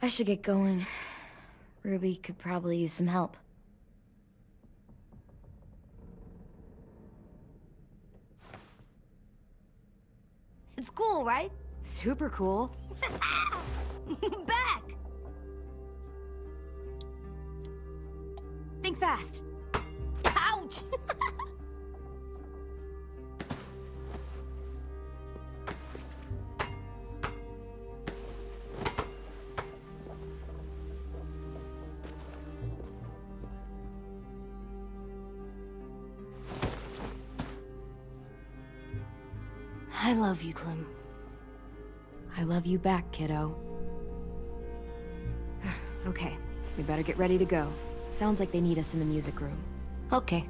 I should get going. Ruby could probably use some help. It's cool, right? Super cool. Back! Think fast. Ouch! I love you, Clem. I love you back, kiddo. Okay, we better get ready to go. Sounds like they need us in the music room. Okay.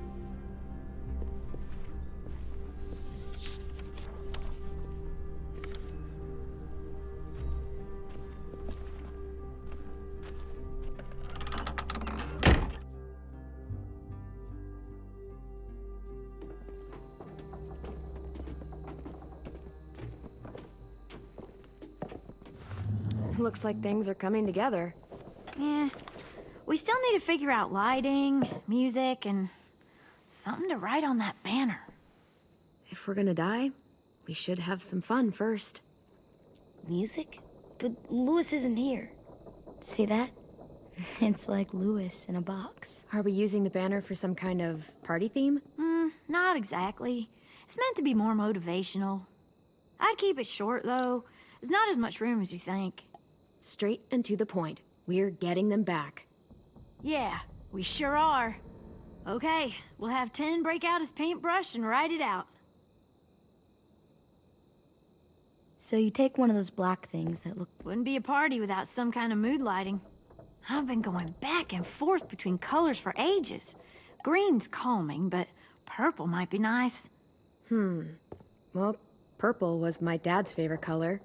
Looks like things are coming together. Yeah. We still need to figure out lighting, music, and something to write on that banner. If we're gonna die, we should have some fun first. Music? But Louis isn't here. See that? It's like Louis in a box. Are we using the banner for some kind of party theme? Not exactly. It's meant to be more motivational. I'd keep it short, though. There's not as much room as you think. Straight and to the point. We're getting them back. Yeah, we sure are. Okay, we'll have 10 break out his paintbrush and write it out. So you take one of those black things that look... Wouldn't be a party without some kind of mood lighting. I've been going back and forth between colors for ages. Green's calming, but purple might be nice. Well, purple was my dad's favorite color.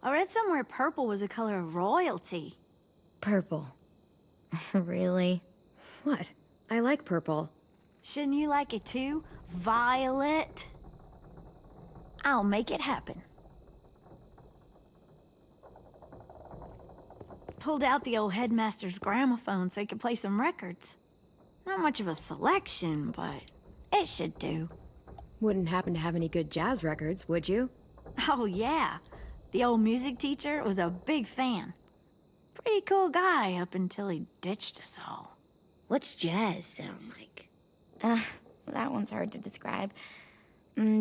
I read somewhere purple was a color of royalty. Purple. Really? What? I like purple. Shouldn't you like it too? Violet? I'll make it happen. Pulled out the old headmaster's gramophone so he could play some records. Not much of a selection, but it should do. Wouldn't happen to have any good jazz records, would you? Oh yeah, the old music teacher was a big fan. Pretty cool guy up until he ditched us all. What's jazz sound like? That one's hard to describe.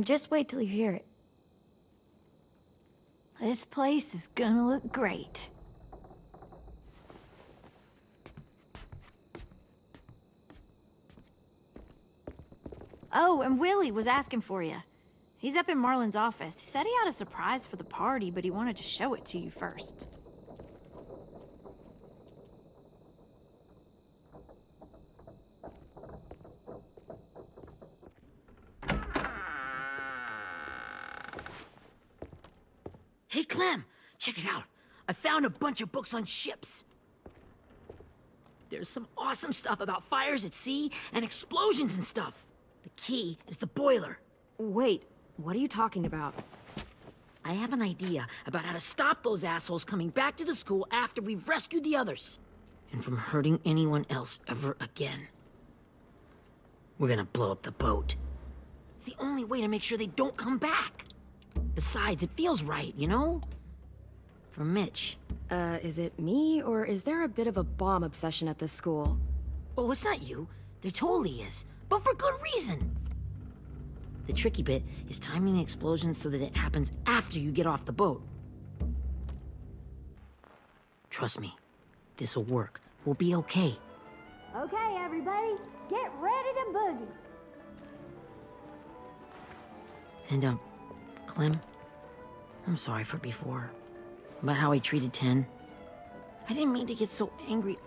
Just wait till you hear it. This place is gonna look great. Oh, and Willie was asking for you. He's up in Marlon's office. He said he had a surprise for the party, but he wanted to show it to you first. Hey, Clem, check it out. I found a bunch of books on ships. There's some awesome stuff about fires at sea and explosions and stuff. The key is the boiler. Wait, what are you talking about? I have an idea about how to stop those assholes coming back to the school after we've rescued the others. And from hurting anyone else ever again. We're gonna blow up the boat. It's the only way to make sure they don't come back. Besides, it feels right, you know? For Mitch. Is it me, or is there a bit of a bomb obsession at this school? Oh, it's not you. There totally is. But for good reason. The tricky bit is timing the explosion so that it happens after you get off the boat. Trust me, this'll work. We'll be okay. Okay, everybody, get ready to boogie. And, Clem, I'm sorry for before. About how he treated Ten. I didn't mean to get so angry.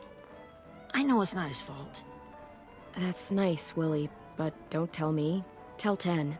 I know it's not his fault. That's nice, Willie, but don't tell me. Tell 10.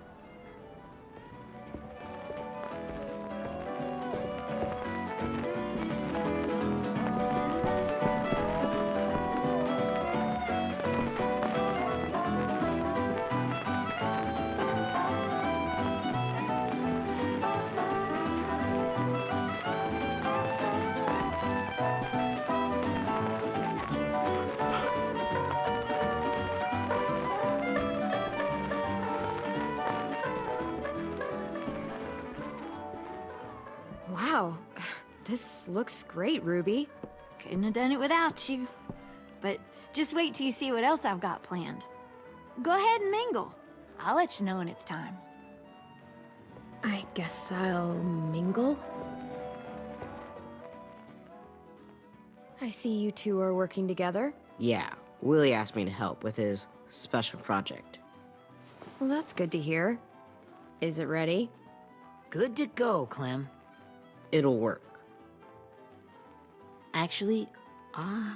Wow, this looks great, Ruby. Couldn't have done it without you. But just wait till you see what else I've got planned. Go ahead and mingle. I'll let you know when it's time. I guess I'll mingle? I see you two are working together. Yeah, Willie asked me to help with his special project. Well, that's good to hear. Is it ready? Good to go, Clem. It'll work. Actually, I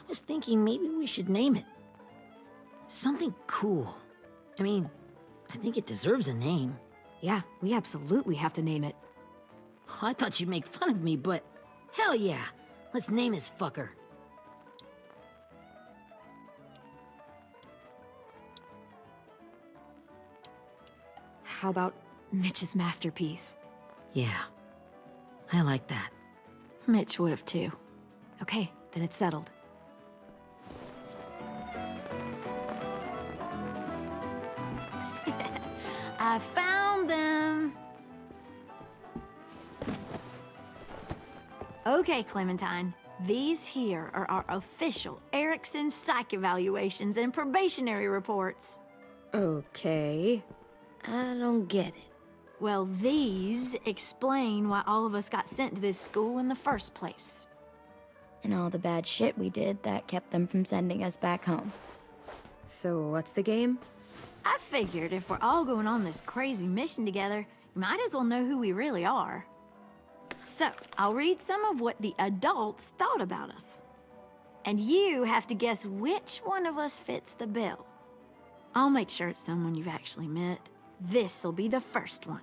was thinking maybe we should name it. Something cool. I mean, I think it deserves a name. Yeah, we absolutely have to name it. I thought you'd make fun of me, but hell yeah. Let's name this fucker. How about Mitch's masterpiece? Yeah, I like that. Mitch would have too. Okay, then it's settled. I found them. Okay, Clementine. These here are our official Erickson psych evaluations and probationary reports. Okay. I don't get it. Well, these explain why all of us got sent to this school in the first place. And all the bad shit we did that kept them from sending us back home. So what's the game? I figured if we're all going on this crazy mission together, you might as well know who we really are. So, I'll read some of what the adults thought about us. And you have to guess which one of us fits the bill. I'll make sure it's someone you've actually met. This'll be the first one.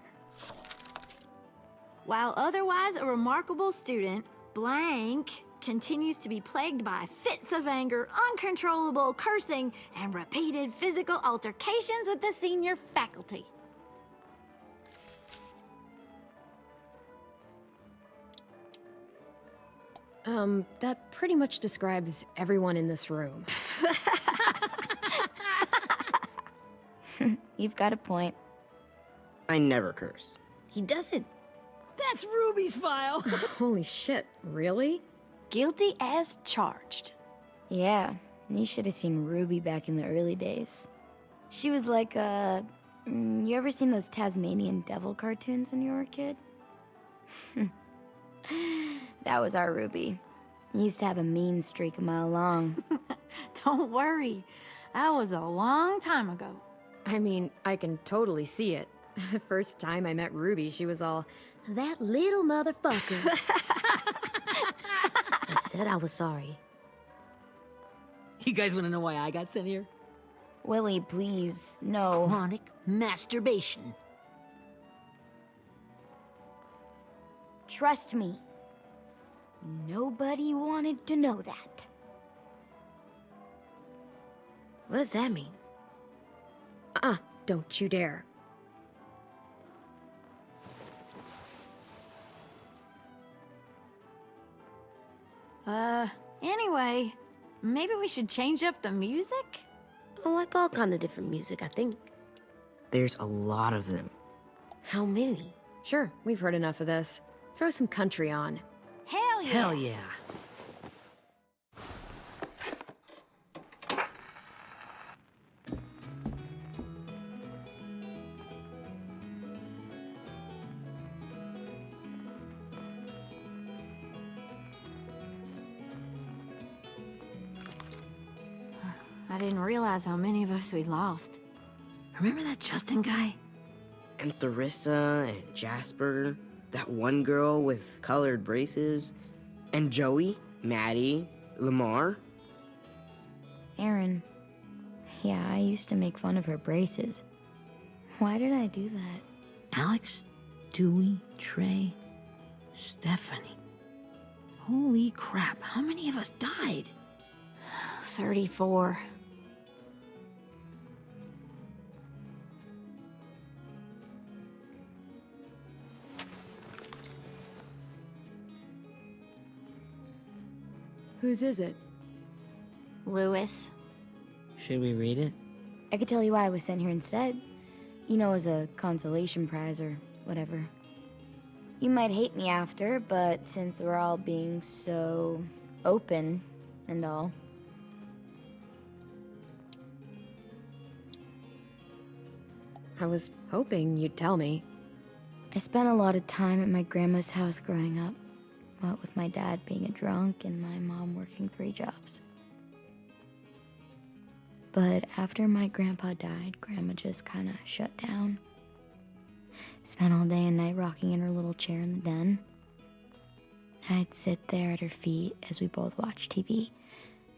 While otherwise a remarkable student, blank continues to be plagued by fits of anger, uncontrollable cursing, and repeated physical altercations with the senior faculty. That pretty much describes everyone in this room. You've got a point. I never curse. He doesn't. That's Ruby's file. Holy shit, really? Guilty as charged. Yeah, you should have seen Ruby back in the early days. She was like, you ever seen those Tasmanian devil cartoons when you were a kid? That was our Ruby. He used to have a mean streak a mile long. Don't worry. That was a long time ago. I mean, I can totally see it. The first time I met Ruby, she was all, "That little motherfucker." I said I was sorry. You guys want to know why I got sent here? Willie, please, no. Chronic masturbation. Trust me. Nobody wanted to know that. What does that mean? Don't you dare. Anyway, maybe we should change up the music? I like all kind of different music, I think. There's a lot of them. How many? Sure, we've heard enough of this. Throw some country on. Hell yeah! Hell yeah. I didn't realize how many of us we'd lost. Remember that Justin guy? And Theresa and Jasper, that one girl with colored braces, and Joey, Maddie, Lamar. Aaron. Yeah, I used to make fun of her braces. Why did I do that? Alex, Dewey, Trey, Stephanie. Holy crap, how many of us died? 34. Whose is it? Lewis. Should we read it? I could tell you why I was sent here instead. You know, as a consolation prize or whatever. You might hate me after, but since we're all being so open and all. I was hoping you'd tell me. I spent a lot of time at my grandma's house growing up. What with my dad being a drunk and my mom working 3 jobs. But after my grandpa died, Grandma just kind of shut down. Spent all day and night rocking in her little chair in the den. I'd sit there at her feet as we both watched TV.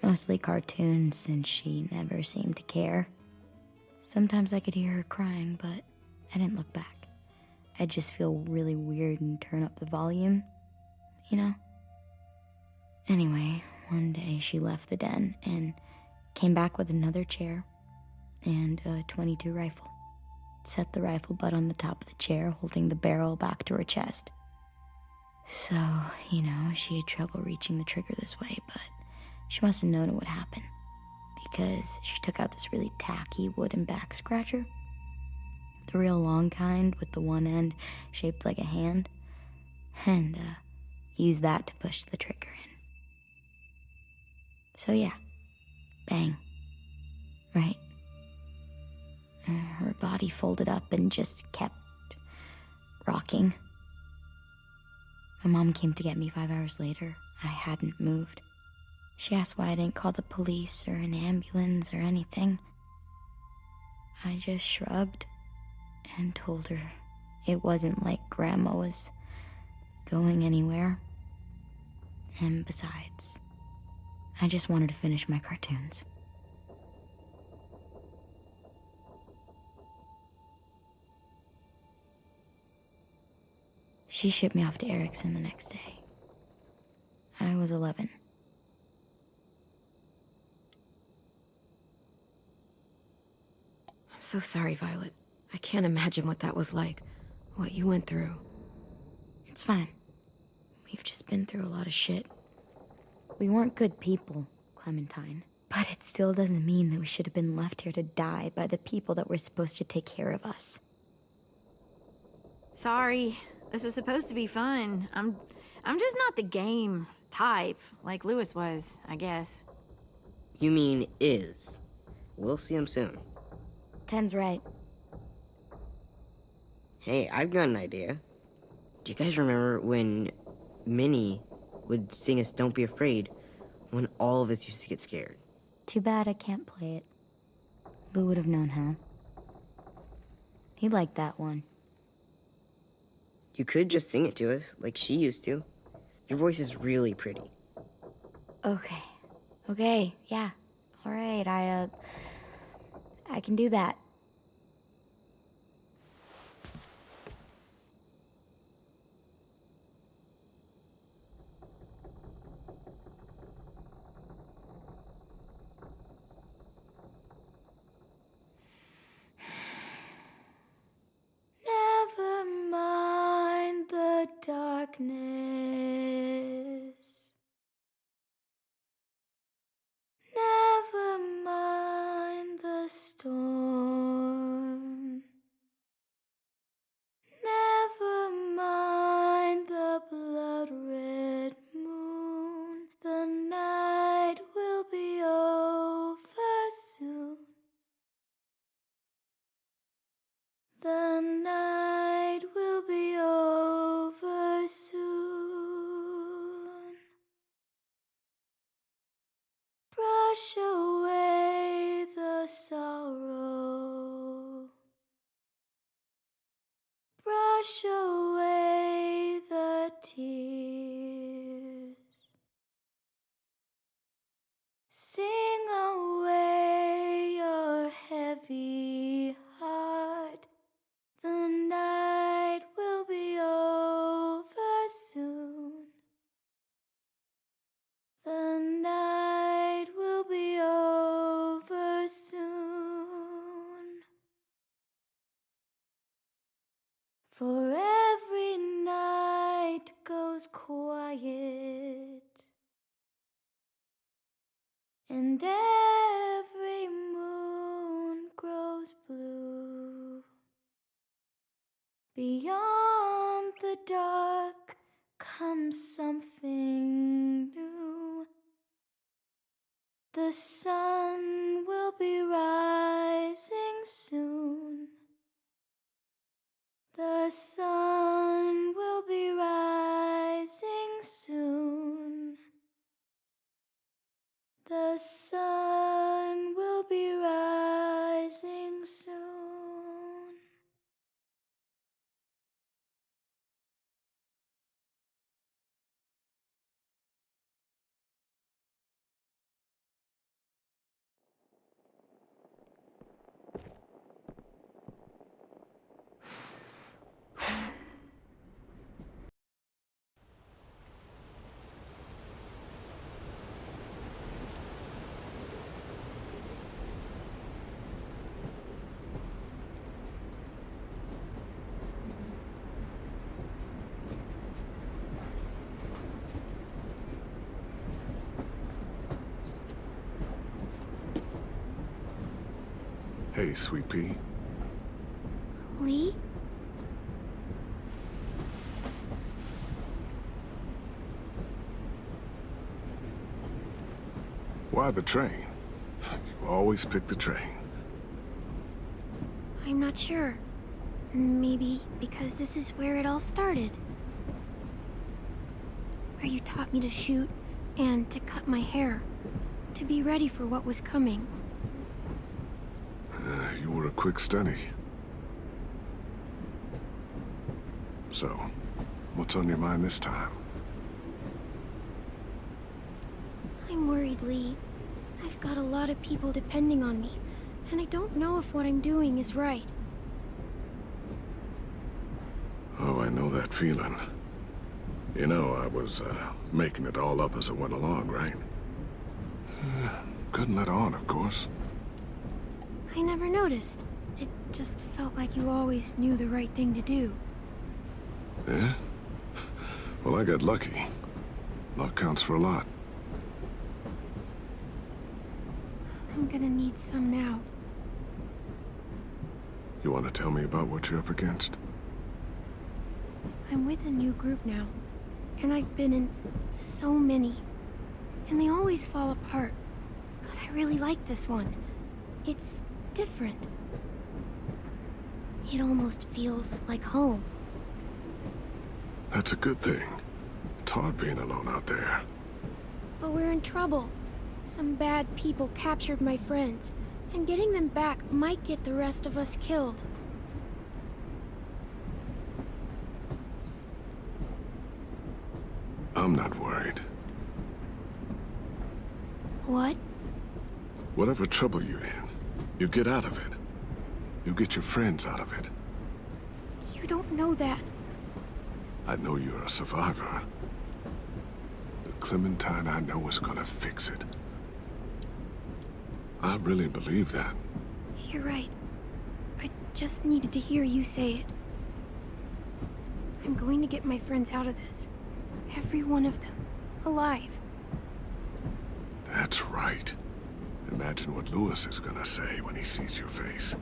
Mostly cartoons, since she never seemed to care. Sometimes I could hear her crying, but I didn't look back. I'd just feel really weird and turn up the volume, you know? Anyway, one day she left the den and came back with another chair and a .22 rifle. Set the rifle butt on the top of the chair, holding the barrel back to her chest. So, you know, she had trouble reaching the trigger this way, but she must have known it would happen, because she took out this really tacky wooden back scratcher. The real long kind with the one end shaped like a hand, and used that to push the trigger in. So yeah, bang, right? Her body folded up and just kept rocking. My mom came to get me 5 hours later. I hadn't moved. She asked why I didn't call the police or an ambulance or anything. I just shrugged and told her it wasn't like Grandma was going anywhere. And besides, I just wanted to finish my cartoons. She shipped me off to Erickson the next day. I was 11. I'm so sorry, Violet. I can't imagine what that was like. What you went through. It's fine. We've just been through a lot of shit. We weren't good people, Clementine. But it still doesn't mean that we should have been left here to die by the people that were supposed to take care of us. Sorry. This is supposed to be fun. I'm just not the game type, like Lewis was, I guess. You mean is. We'll see him soon. Ten's right. Hey, I've got an idea. Do you guys remember when Minnie would sing us Don't Be Afraid when all of us used to get scared? Too bad I can't play it. Lou would have known how. He liked that one. You could just sing it to us, like she used to. Your voice is really pretty. Okay, yeah. All right, I can do that. Never mind the darkness. Never mind the storm. Never mind the blood-red moon. The night will be over soon. The night will be over soon. Brush away the sorrow. Brush away tears. Sing away your heavy heart. The night will be over soon. The night will be over soon. For every night goes quiet, and every moon grows blue. Beyond the dark comes something new. The sun will be rising soon. The sun will be rising soon. The sun will be rising soon. Hey, Sweet Pea. Lee? Why the train? You always pick the train. I'm not sure. Maybe because this is where it all started. Where you taught me to shoot and to cut my hair. To be ready for what was coming. You were a quick study. So, what's on your mind this time? I'm worried, Lee. I've got a lot of people depending on me, and I don't know if what I'm doing is right. Oh, I know that feeling. You know, I was, making it all up as I went along, right? Couldn't let on, of course. I never noticed. It just felt like you always knew the right thing to do. Yeah? Well, I got lucky. Luck counts for a lot. I'm gonna need some now. You want to tell me about what you're up against? I'm with a new group now, and I've been in so many. And they always fall apart. But I really like this one. It's different. It almost feels like home. That's a good thing. It's hard being alone out there. But we're in trouble. Some bad people captured my friends, and getting them back might get the rest of us killed. I'm not worried. What? Whatever trouble you're in, you get out of it. You get your friends out of it. You don't know that. I know you're a survivor. The Clementine I know is gonna fix it. I really believe that. You're right. I just needed to hear you say it. I'm going to get my friends out of this. Every one of them. Alive. That's right. Imagine what Lewis is gonna say when he sees your face.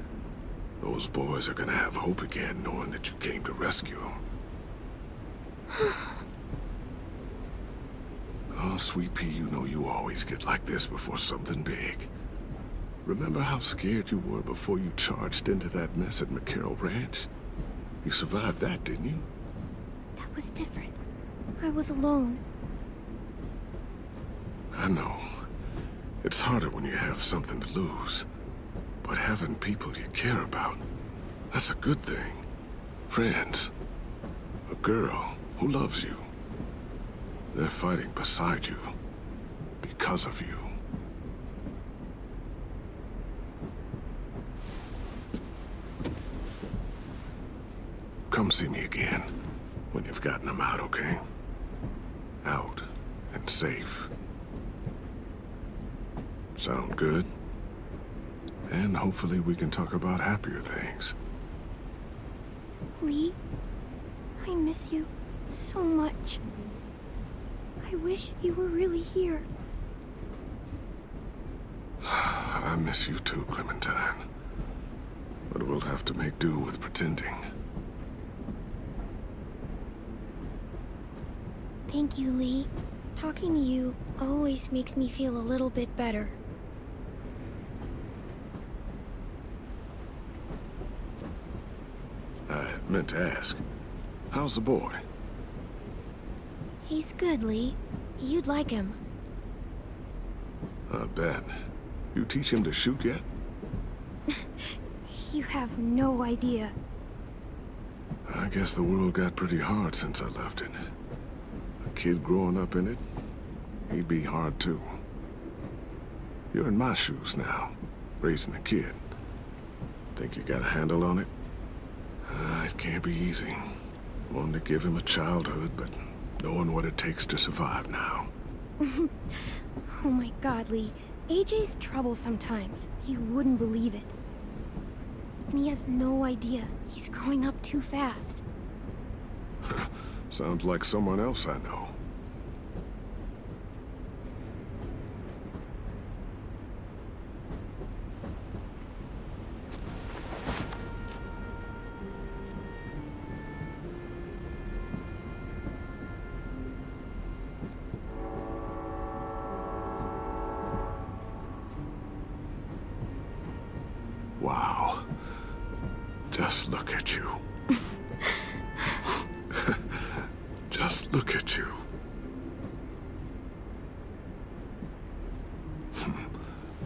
Those boys are gonna have hope again, knowing that you came to rescue them. Oh, Sweet Pea, you know you always get like this before something big. Remember how scared you were before you charged into that mess at McCarroll Ranch? You survived that, didn't you? That was different. I was alone. I know. It's harder when you have something to lose. But having people you care about, that's a good thing. Friends. A girl who loves you. They're fighting beside you. Because of you. Come see me again when you've gotten them out, okay? Out and safe. Sound good? And hopefully we can talk about happier things. Lee, I miss you so much. I wish you were really here. I miss you too, Clementine. But we'll have to make do with pretending. Thank you, Lee. Talking to you always makes me feel a little bit better. I meant to ask, how's the boy? He's good, Lee. You'd like him. I bet. You teach him to shoot yet? You have no idea. I guess the world got pretty hard since I left it. A kid growing up in it, he'd be hard too. You're in my shoes now, raising a kid. Think you got a handle on it? It can't be easy. Wanting to give him a childhood, but knowing what it takes to survive now. Oh my God, Lee. AJ's trouble sometimes. You wouldn't believe it. And he has no idea. He's growing up too fast. Sounds like someone else I know. Wow. Just look at you. Just look at you.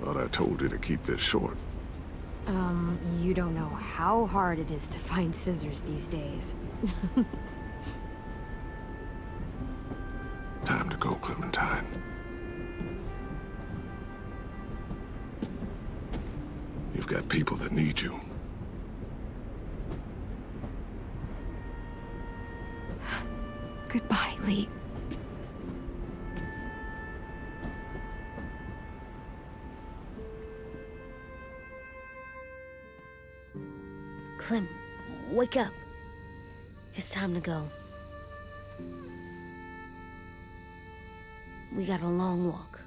Thought I told you to keep this short. You don't know how hard it is to find scissors these days. Time to go, Clementine. You've got people that need you. Goodbye, Lee. Clem, wake up. It's time to go. We got a long walk.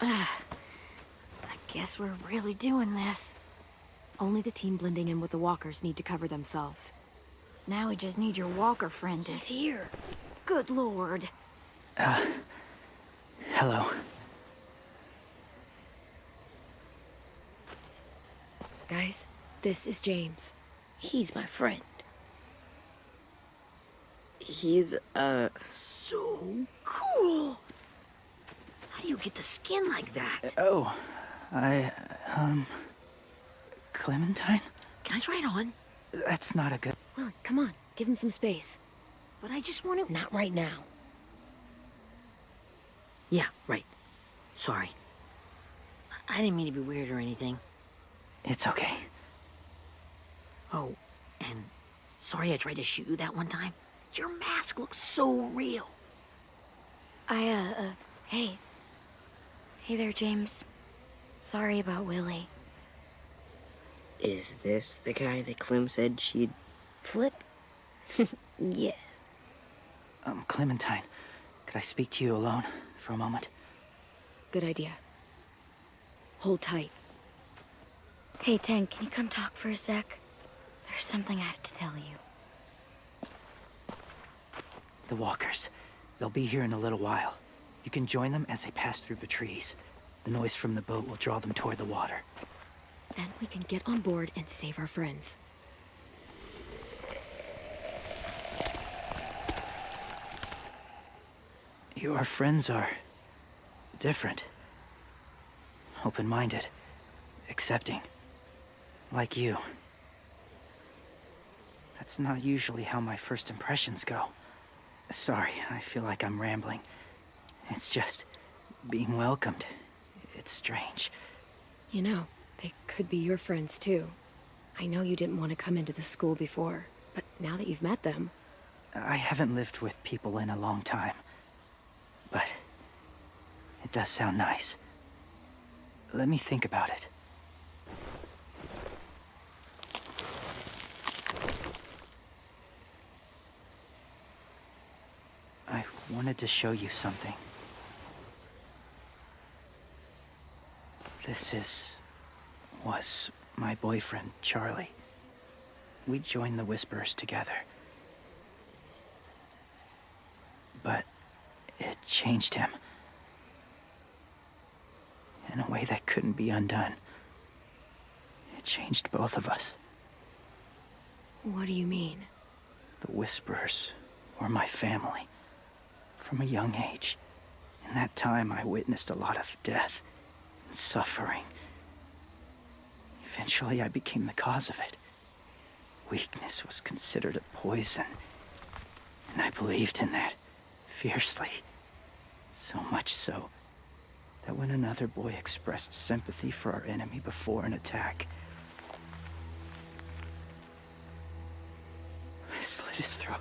I guess we're really doing this. Only the team blending in with the walkers need to cover themselves. Now we just need your walker friend to... He's here. Good lord. Hello. Guys, this is James. He's my friend. He's, So cool. How do you get the skin like that? Oh, Clementine? Can I try it on? That's not a good... Well, come on, give him some space. But I just want to... Not right now. Yeah, right. Sorry. I didn't mean to be weird or anything. It's okay. Oh, and sorry I tried to shoot you that one time. Your mask looks so real. Hey. Hey there, James. Sorry about Willie. is this the guy that Clem said she'd... Flip? Yeah. Clementine, could I speak to you alone for a moment? Good idea. Hold tight. Hey, Tank, can you come talk for a sec? There's something I have to tell you. The walkers. They'll be here in a little while. You can join them as they pass through the trees. The noise from the boat will draw them toward the water. Then we can get on board and save our friends. Your friends are different. Open-minded. Accepting. Like you. That's not usually how my first impressions go. Sorry, I feel like I'm rambling. It's just being welcomed. It's strange. You know, they could be your friends too. I know you didn't want to come into the school before, but now that you've met them... I haven't lived with people in a long time. But it does sound nice. Let me think about it. I wanted to show you something. was my boyfriend, Charlie. We joined the Whisperers together. But it changed him. In a way that couldn't be undone. It changed both of us. What do you mean? The Whisperers were my family. From a young age. In that time, I witnessed a lot of death and suffering. Eventually, I became the cause of it. Weakness was considered a poison. And I believed in that, fiercely. So much so, that when another boy expressed sympathy for our enemy before an attack, I slit his throat.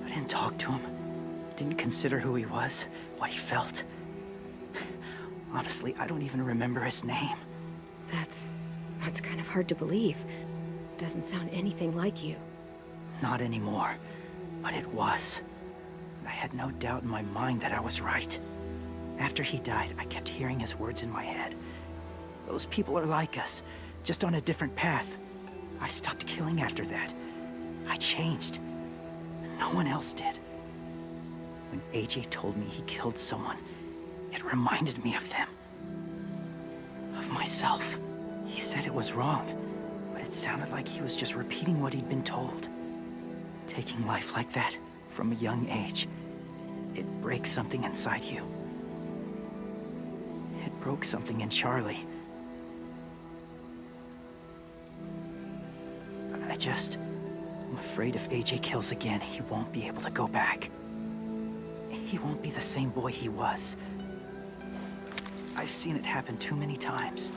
I didn't talk to him. Didn't consider who he was, what he felt. Honestly, I don't even remember his name. That's kind of hard to believe. Doesn't sound anything like you. Not anymore, but it was. I had no doubt in my mind that I was right. After he died, I kept hearing his words in my head. Those people are like us, just on a different path. I stopped killing after that. I changed. No one else did. When AJ told me he killed someone, it reminded me of them. Of myself. He said it was wrong, but it sounded like he was just repeating what he'd been told. Taking life like that, from a young age, it breaks something inside you. It broke something in Charlie. I'm afraid if AJ kills again, he won't be able to go back. He won't be the same boy he was. I've seen it happen too many times.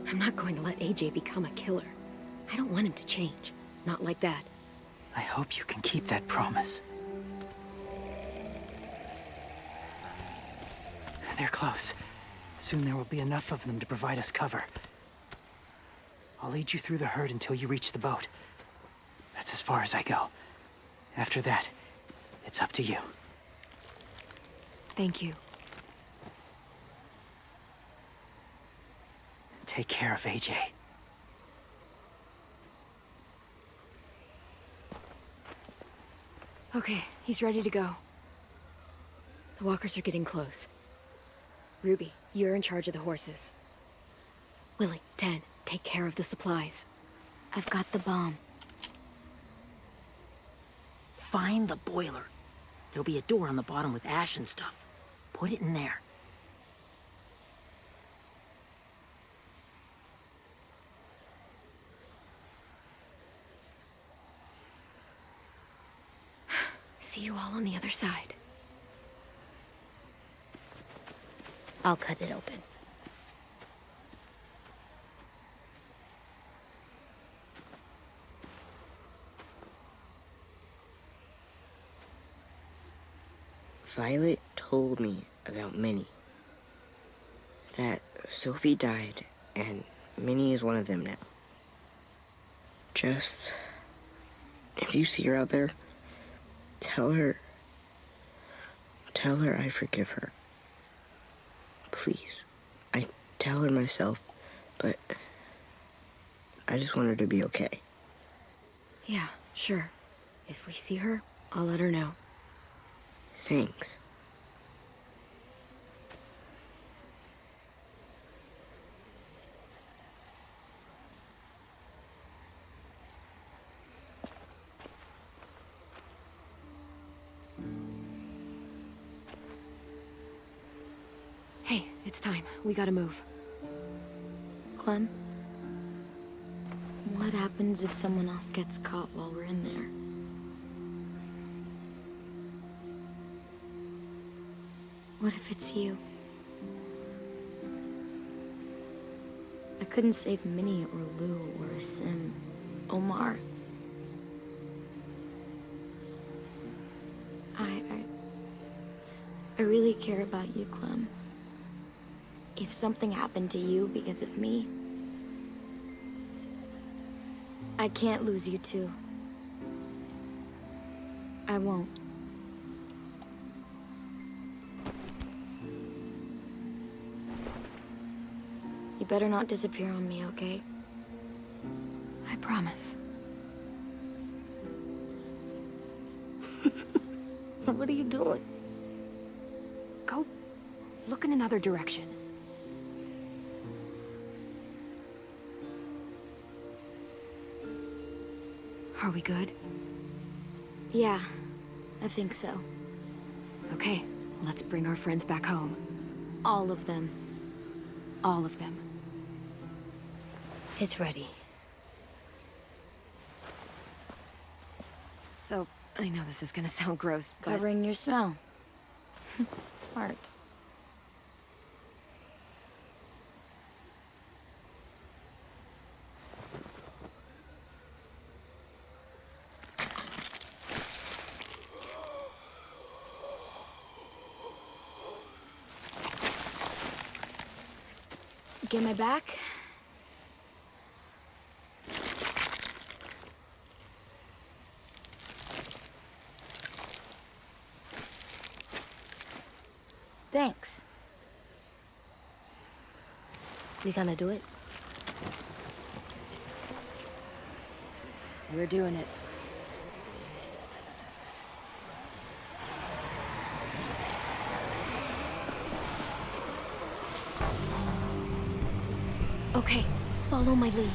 I'm not going to let AJ become a killer. I don't want him to change. Not like that. I hope you can keep that promise. They're close. Soon there will be enough of them to provide us cover. I'll lead you through the herd until you reach the boat. That's as far as I go. After that, it's up to you. Thank you. Take care of AJ. Okay, he's ready to go. The walkers are getting close. Ruby, you're in charge of the horses. Willie, Ted, take care of the supplies. I've got the bomb. Find the boiler. There'll be a door on the bottom with ash and stuff. Put it in there. See you all on the other side. I'll cut it open. Violet told me about Minnie. That Sophie died, and Minnie is one of them now. Just If you see her out there, tell her I forgive her. Please. I tell her myself, but I just want her to be okay. Yeah, sure. If we see her, I'll let her know. Thanks. Hey, it's time. We gotta move. Clem? What happens if someone else gets caught while we're in there? What if it's you? I couldn't save Minnie or Lou or Sim. Omar. I really care about you, Clem. If something happened to you because of me, I can't lose you too. I won't. You better not disappear on me, okay? I promise. What are you doing? Go look in another direction. Are we good? Yeah, I think so. Okay, let's bring our friends back home. All of them. All of them. It's ready. So, I know this is gonna sound gross, but... Covering your smell. Smart. Get my back? Thanks. We gonna do it? We're doing it. Okay, follow my lead.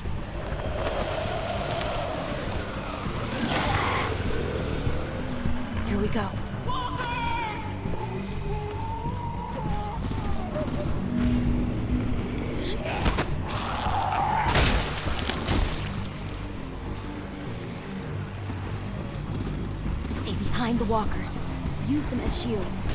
Here we go. Stay behind the walkers. Use them as shields.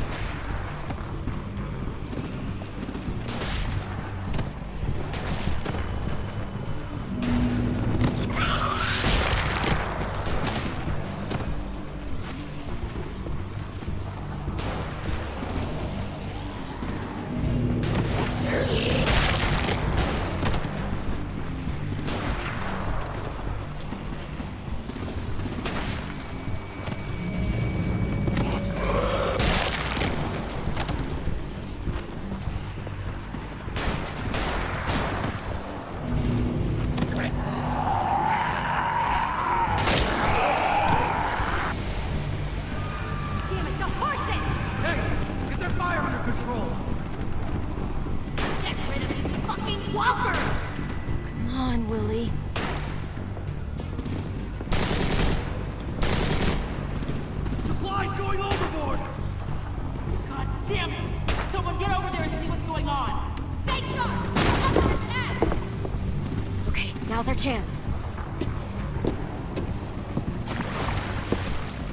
Now's our chance.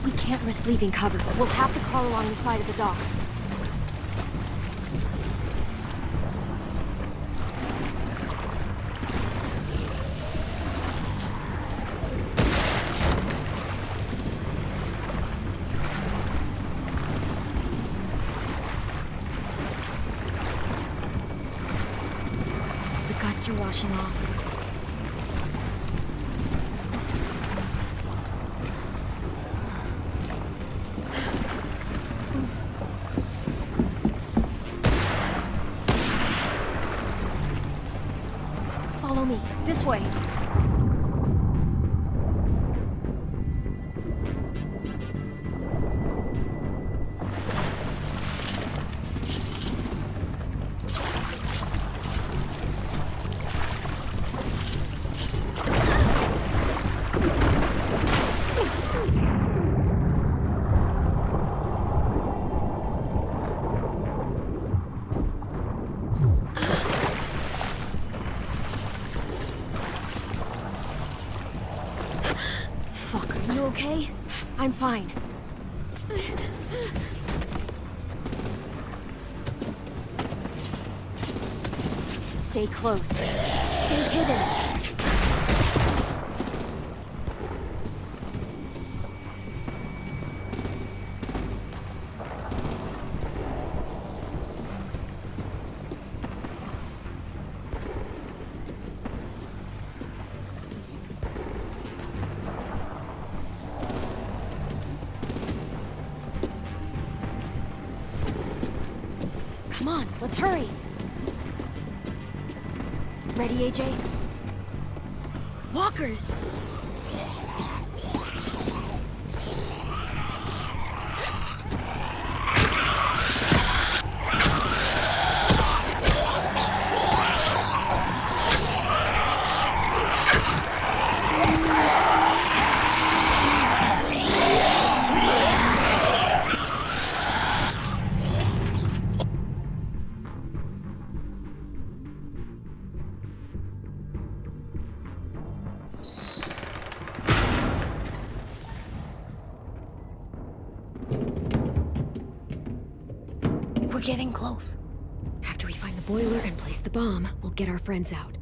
We can't risk leaving cover. We'll have to crawl along the side of the dock. The guts are washing off. I'm fine. Stay close. Stay hidden. Come on, let's hurry. Ready, AJ? Walkers! We're getting close. After we find the boiler and place the bomb, we'll get our friends out.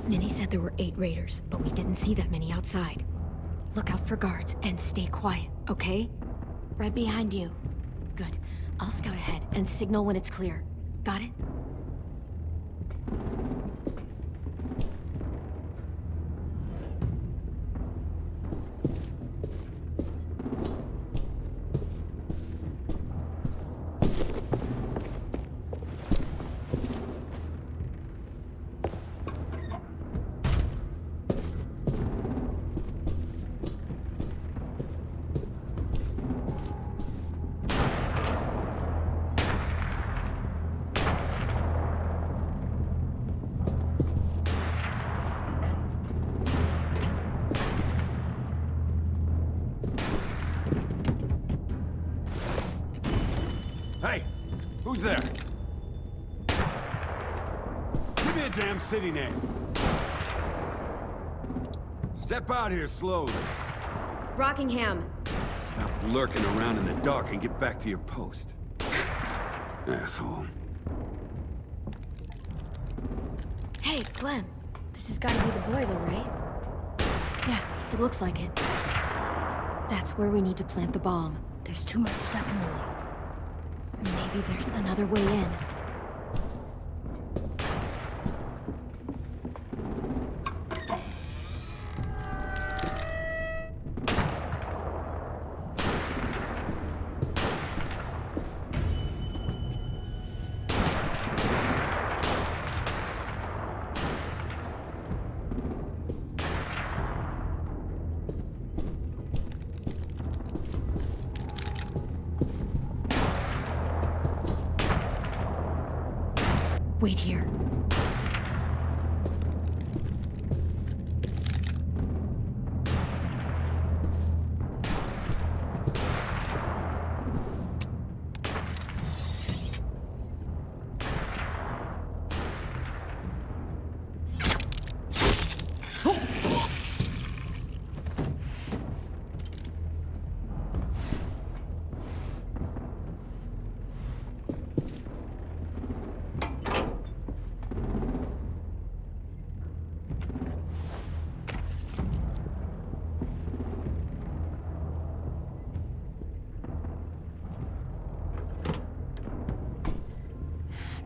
Minnie said there were 8 raiders, but we didn't see that many outside. Look out for guards and stay quiet, okay? Right behind you. Good. I'll scout ahead and signal when it's clear. Got it? Hey, who's there? Give me a damn city name. Step out here slowly. Rockingham. Stop lurking around in the dark and get back to your post. Asshole. Hey, Clem. This has got to be the boiler, right? Yeah, it looks like it. That's where we need to plant the bomb. There's too much stuff in the way. Maybe there's another way in. Wait here.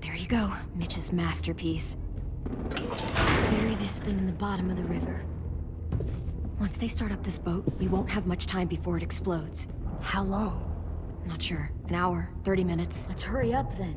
There you go, Mitch's masterpiece. Bury this thing in the bottom of the river. Once they start up this boat, we won't have much time before it explodes. How long? Not sure. An hour, 30 minutes. Let's hurry up then.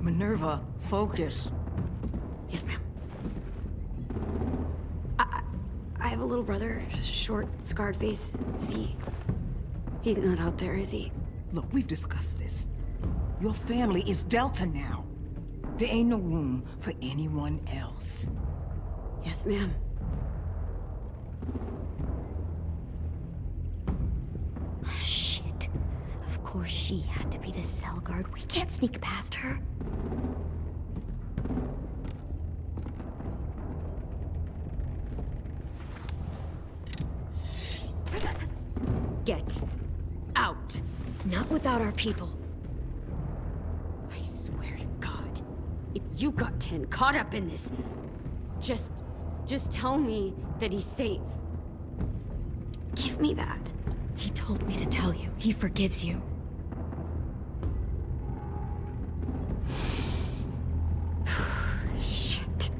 Minerva, focus. Yes, ma'am. I have a little brother, short, scarred face. He's not out there, is he? Look, we've discussed this. Your family is Delta now. There ain't no room for anyone else. Yes, ma'am. Shit. Of course she had to be the cell guard. We can't sneak past her. Get out. Not without our people. I swear to God, if you got 10 caught up in this, just tell me that he's safe. Give me that. He told me to tell you. He forgives you. Shit.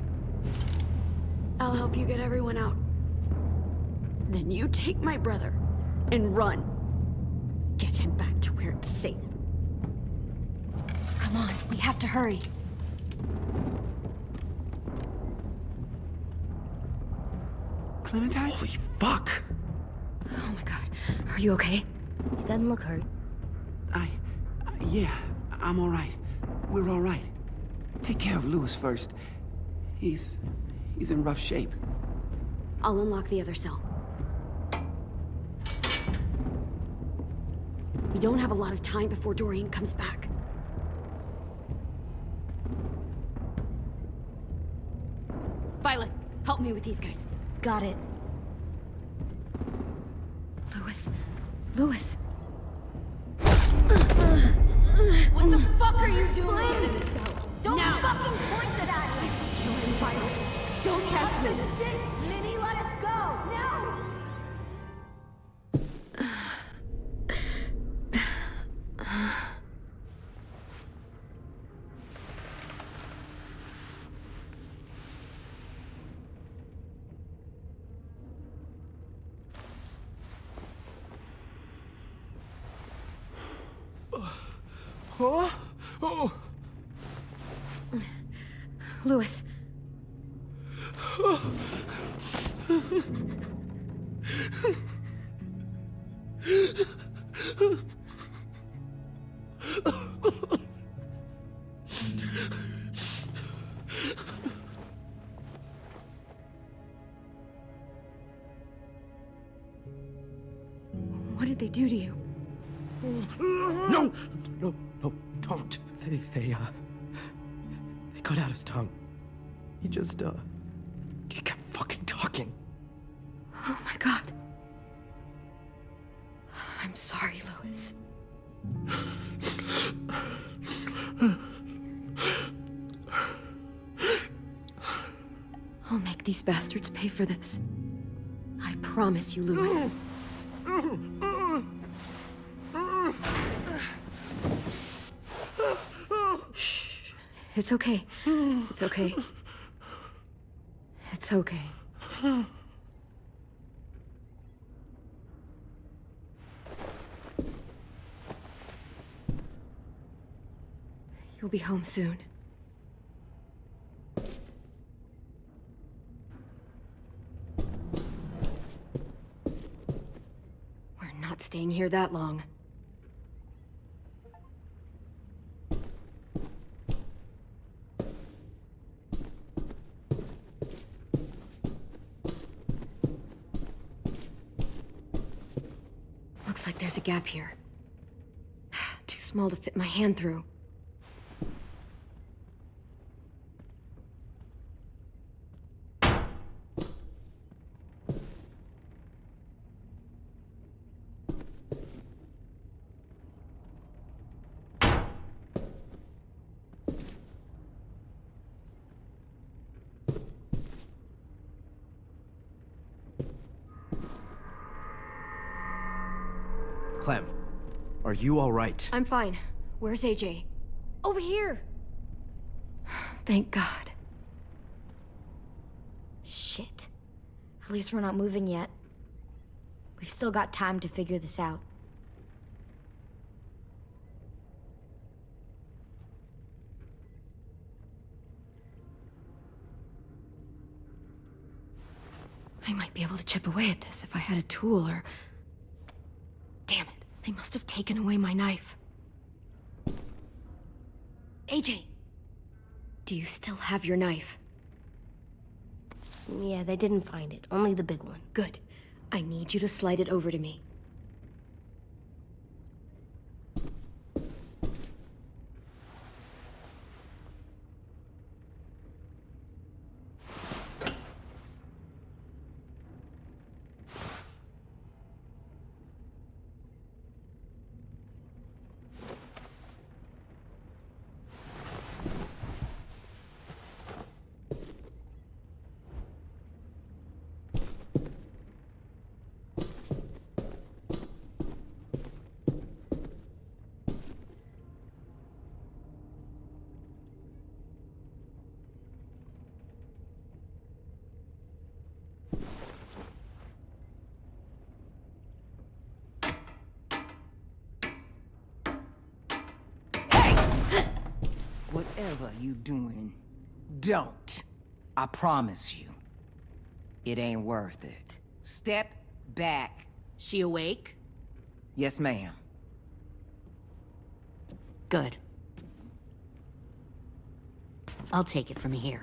I'll help you get everyone out. Then you take my brother and run. Get him back to where it's safe. Come on, we have to hurry. Clementine? Holy fuck! Oh my god. Are you okay? He doesn't look hurt. Yeah, I'm all right. We're all right. Take care of Louis first. He's in rough shape. I'll unlock the other cell. We don't have a lot of time before Dorian comes back. Violet, help me with these guys. Got it. Louis. What the fuck are you doing? Get in the cell. Don't fucking point it at me! Kill him, Violet. Don't test me! Minnie, let us go! No! Oh! Oh! Louis. What did they do to you? No! No, don't. They cut out his tongue. He just, he kept fucking talking. Oh my god. I'm sorry, Louis. I'll make these bastards pay for this. I promise you, Louis. Shh. It's okay. It's okay. It's okay. You'll be home soon. We're not staying here that long. Looks like there's a gap here. Too small to fit my hand through. Clem, are you all right? I'm fine. Where's AJ? Over here! Thank God. Shit. At least we're not moving yet. We've still got time to figure this out. I might be able to chip away at this if I had a tool or... Damn it. They must have taken away my knife. AJ! Do you still have your knife? Yeah, they didn't find it. Only the big one. Good. I need you to slide it over to me. Whatever you doing, don't. I promise you. It ain't worth it. Step back. She awake? Yes, ma'am. Good. I'll take it from here.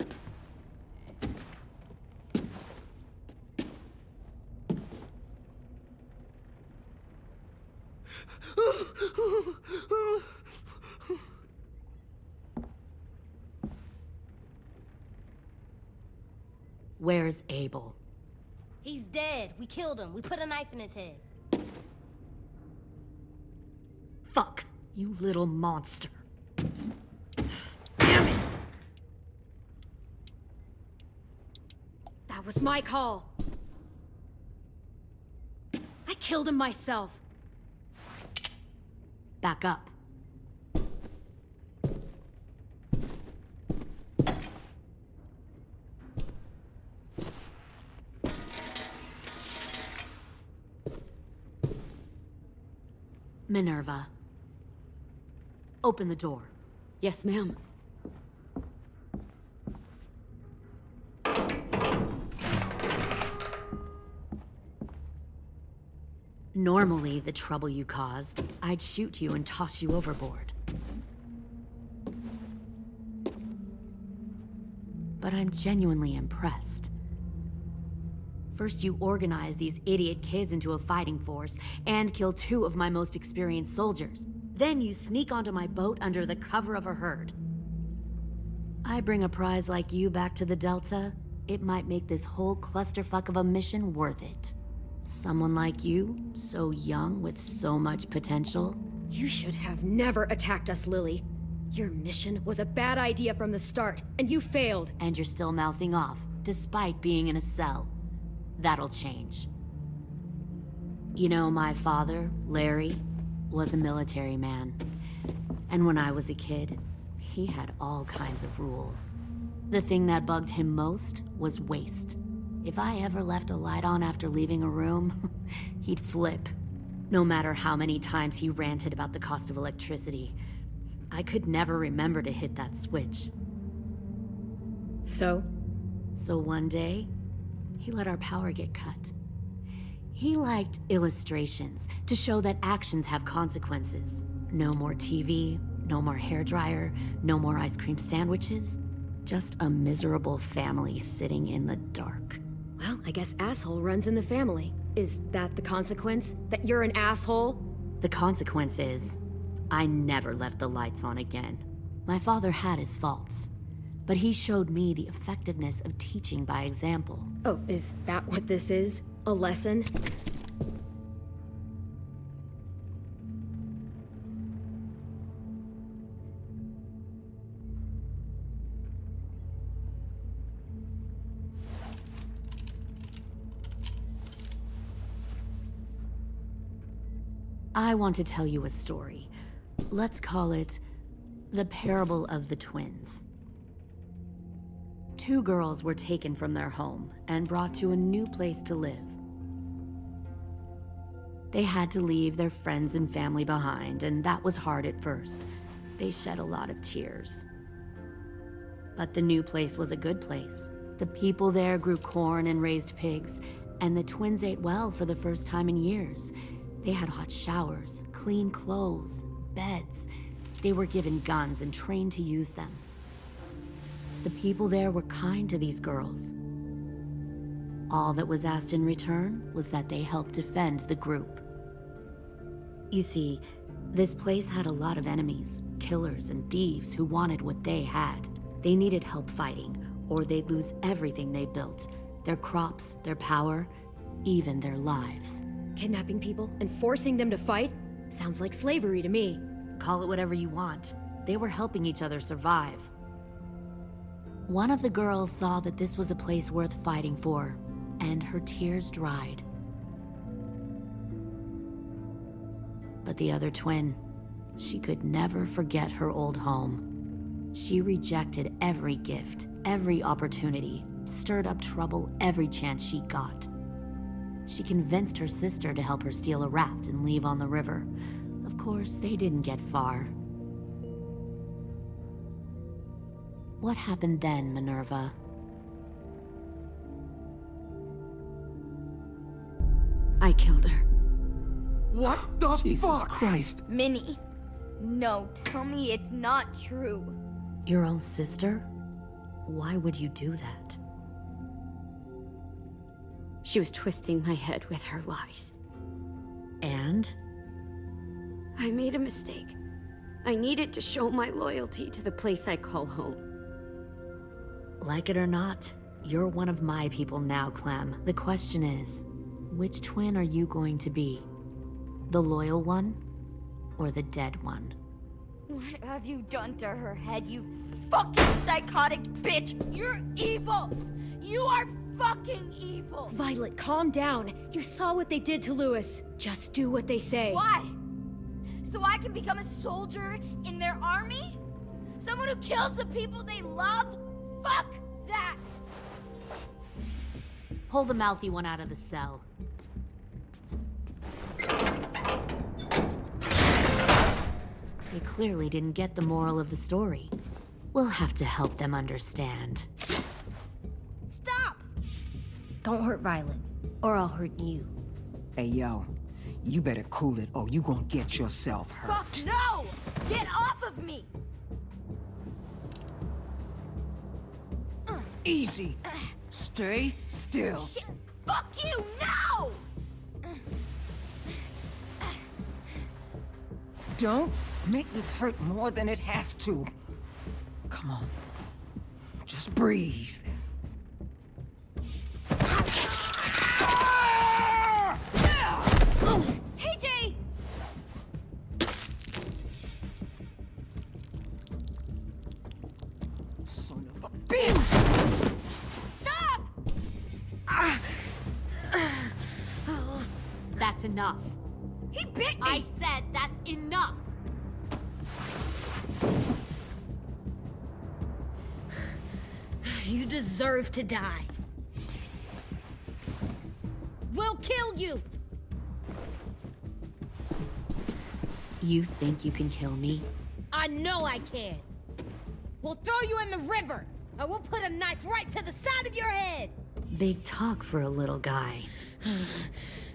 Where's Abel? He's dead. We killed him. We put a knife in his head. Fuck, you little monster. Damn it! That was my call. I killed him myself. Back up. Minerva. Open the door. Yes, ma'am. Normally, the trouble you caused, I'd shoot you and toss you overboard. But I'm genuinely impressed. First, you organize these idiot kids into a fighting force and kill 2 of my most experienced soldiers. Then you sneak onto my boat under the cover of a herd. I bring a prize like you back to the Delta, it might make this whole clusterfuck of a mission worth it. Someone like you, so young with so much potential. You should have never attacked us, Lily. Your mission was a bad idea from the start, and you failed. And you're still mouthing off, despite being in a cell. That'll change. You know, my father, Larry, was a military man. And when I was a kid, he had all kinds of rules. The thing that bugged him most was waste. If I ever left a light on after leaving a room, he'd flip. No matter how many times he ranted about the cost of electricity, I could never remember to hit that switch. So one day, he let our power get cut. He liked illustrations to show that actions have consequences. No more TV, no more hairdryer, no more ice cream sandwiches. Just a miserable family sitting in the dark. Well, I guess asshole runs in the family. Is that the consequence? That you're an asshole? The consequence is, I never left the lights on again. My father had his faults, but he showed me the effectiveness of teaching by example. Oh, is that what this is? A lesson? I want to tell you a story. Let's call it the Parable of the Twins. 2 girls were taken from their home and brought to a new place to live. They had to leave their friends and family behind, and that was hard at first. They shed a lot of tears. But the new place was a good place. The people there grew corn and raised pigs, and the twins ate well for the first time in years. They had hot showers, clean clothes, beds. They were given guns and trained to use them. The people there were kind to these girls. All that was asked in return was that they help defend the group. You see, this place had a lot of enemies, killers and thieves who wanted what they had. They needed help fighting, or they'd lose everything they built. Their crops, their power, even their lives. Kidnapping people and forcing them to fight? Sounds like slavery to me. Call it whatever you want. They were helping each other survive. One of the girls saw that this was a place worth fighting for, and her tears dried. But the other twin, she could never forget her old home. She rejected every gift, every opportunity, stirred up trouble every chance she got. She convinced her sister to help her steal a raft and leave on the river. Of course, they didn't get far. What happened then, Minerva? I killed her. What the Jesus fuck? Christ. Minnie, no, tell me it's not true. Your own sister? Why would you do that? She was twisting my head with her lies. And? I made a mistake. I needed to show my loyalty to the place I call home. Like it or not, you're one of my people now, Clem. The question is, which twin are you going to be? The loyal one, or the dead one? What have you done to her head, you fucking psychotic bitch? You're evil! You are fucking evil! Violet, calm down. You saw what they did to Louis. Just do what they say. Why? So I can become a soldier in their army? Someone who kills the people they love? Fuck that! Pull the mouthy one out of the cell. They clearly didn't get the moral of the story. We'll have to help them understand. Stop! Don't hurt Violet, or I'll hurt you. Hey, yo. You better cool it or you gonna get yourself hurt. Fuck no! Get off of me! Easy. Stay still. Shit! Fuck you! No! Don't make this hurt more than it has to. Come on. Just breathe. Hey, Jay! Son of a bitch! Stop! That's enough. He bit me! I said that's enough! You deserve to die. We'll kill you! You think you can kill me? I know I can. We'll throw you in the river, and we'll put a knife right to the side of your head. Big talk for a little guy.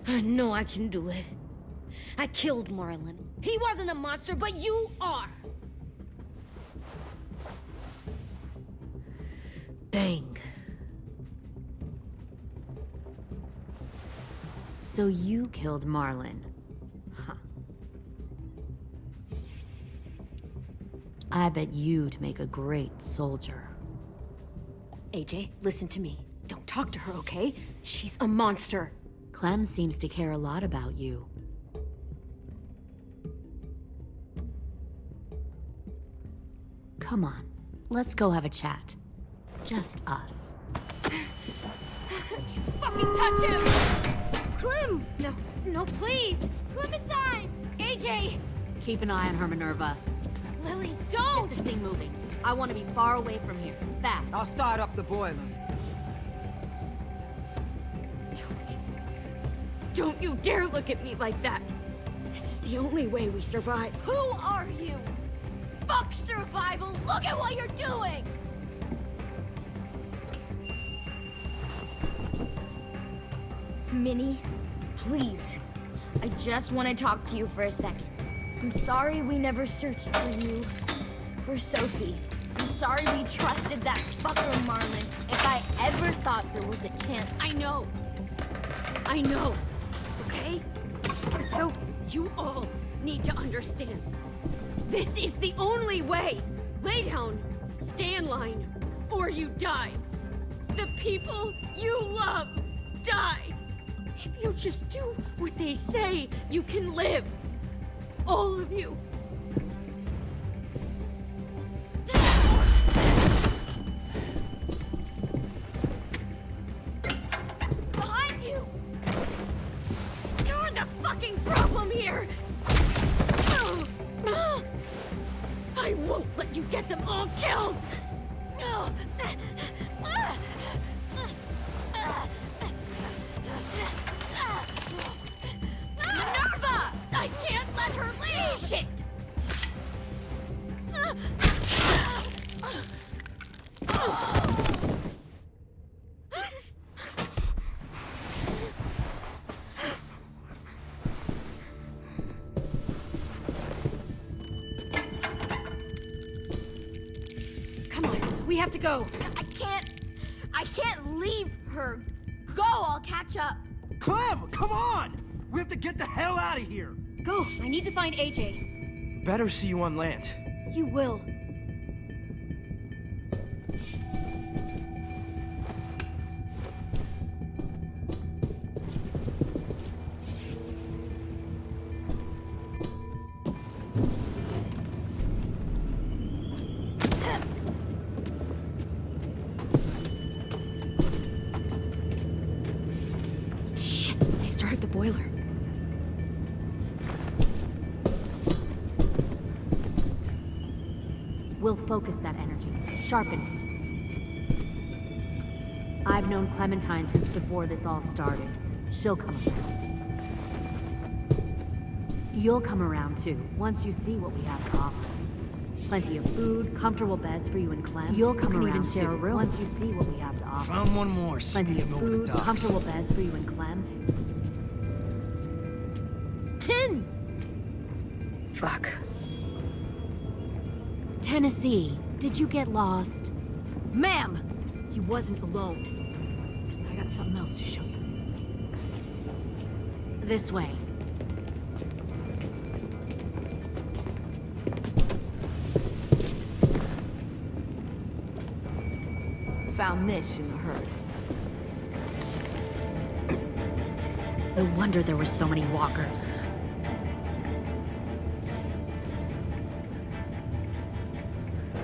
I know I can do it. I killed Marlon. He wasn't a monster, but you are. Dang. So you killed Marlon. Huh. I bet you'd make a great soldier. AJ, listen to me. Don't talk to her, okay? She's a monster. Clem seems to care a lot about you. Come on, let's go have a chat. Just us. Fucking touch him! Clem! No, please! Clementine! AJ! Keep an eye on her, Minerva. Lily, Get don't! this thing moving. I want to be far away from here. Fast. I'll start up the boiler. Don't you dare look at me like that! This is the only way we survive. Who are you? Fuck survival! Look at what you're doing! Minnie, please. I just want to talk to you for a second. I'm sorry we never searched for you, for Sophie. I'm sorry we trusted that fucker Marlon. If I ever thought there was a chance... I know, okay? But Sophie, you all need to understand. This is the only way. Lay down, stay in line, or you die. The people you love die. If you just do what they say, you can live. All of you. Behind you! You're the fucking problem here! I won't let you get them all killed! Minerva! I can't let her leave! Shit! Come on, we have to go. I can't leave her. Go, I'll catch up. Clem, come on! We have to get the hell out of here! Go, I need to find AJ. Better see you on land. You will. Shit, they started the boiler. We'll focus that energy, sharpen it. I've known Clementine since before this all started. She'll come around. You'll come around too, once you see what we have to offer. Plenty of food, comfortable beds for you and Clem. You'll come around even share a room once you see what we have to offer. Found one more, Plenty of food, comfortable beds for you and Clem. Tin! Fuck. Tennessee, did you get lost? Ma'am! He wasn't alone. I got something else to show you. This way. Found this in the herd. No wonder there were so many walkers.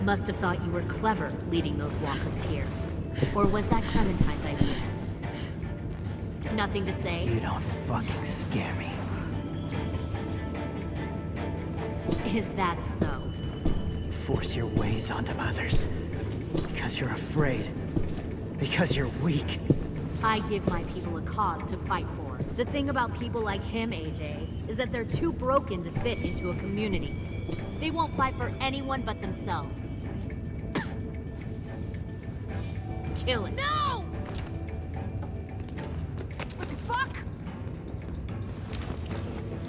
Must have thought you were clever leading those walkers here. Or was that Clementine's idea? Nothing to say? You don't fucking scare me. Is that so? Force your ways onto others. Because you're afraid. Because you're weak. I give my people a cause to fight for. The thing about people like him, AJ, is that they're too broken to fit into a community. They won't fight for anyone but themselves. Kill it. No! What the fuck?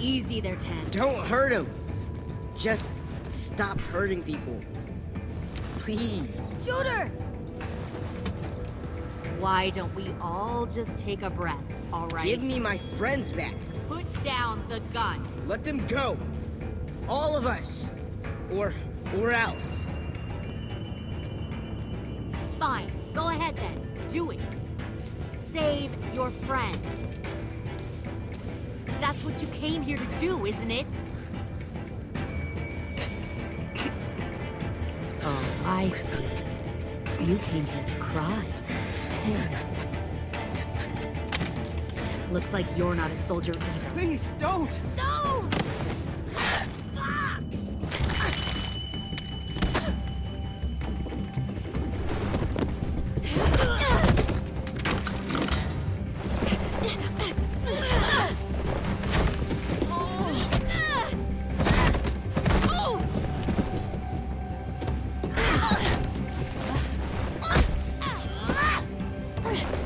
Easy there, Ten. Don't hurt him. Just stop hurting people. Please. Shoot her! Why don't we all just take a breath, all right? Give me my friends back. Put down the gun. Let them go. All of us. Or else. Fine. Go ahead then. Do it. Save your friends. That's what you came here to do, isn't it? Oh, I see. You came here to cry. Tim. Looks like you're not a soldier either. Please, don't! No!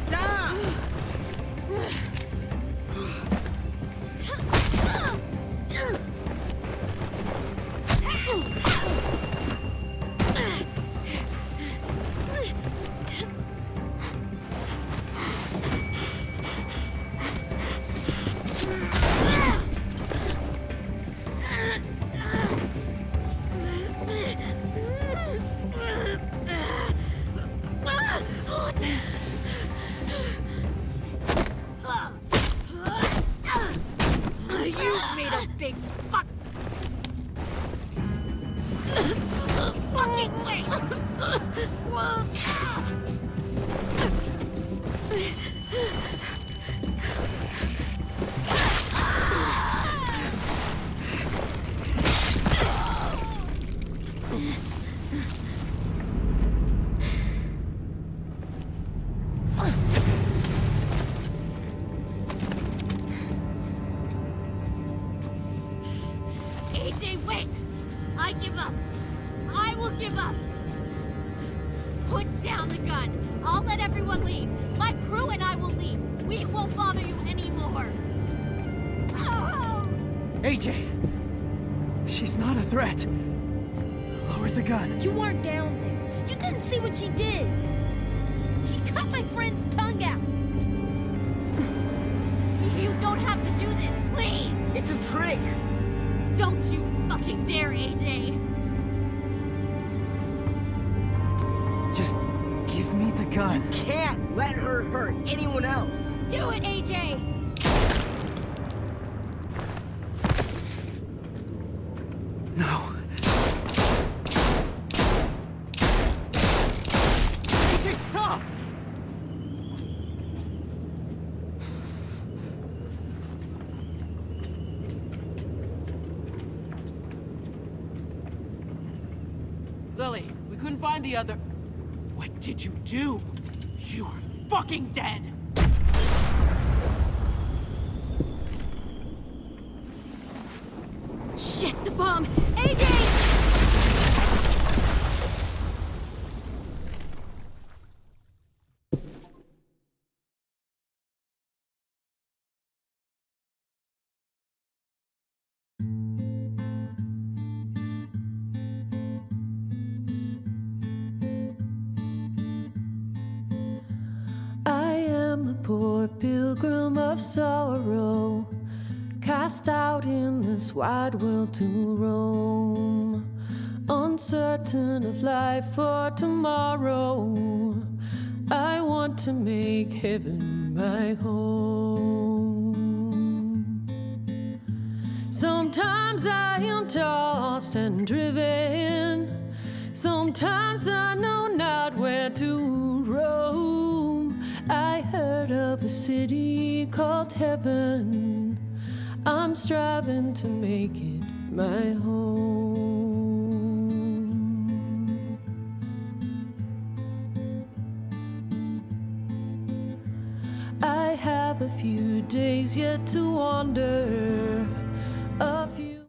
Stop! fucking way! AJ, wait! I give up. I will give up. Put down the gun. I'll let everyone leave. My crew and I will leave. We won't bother you anymore. Oh! AJ! She's not a threat. Lower the gun. You weren't down there. You didn't see what she did. She cut my friend's tongue out. You don't have to do this, please! It's a trick! Don't you fucking dare, AJ! Just give me the gun. Can't let her hurt anyone else. Do it, AJ! No. AJ, stop! Lily, we couldn't find the other... What did you do? You are fucking dead! Shit, the bomb! AJ! I am a poor pilgrim of sorrow, cast out in this wide world to roam, uncertain of life for tomorrow. I want to make heaven my home. Sometimes I am tossed and driven, sometimes I know not where to roam. I heard of a city called heaven, I'm striving to make it my home. I have a few days yet to wander, a few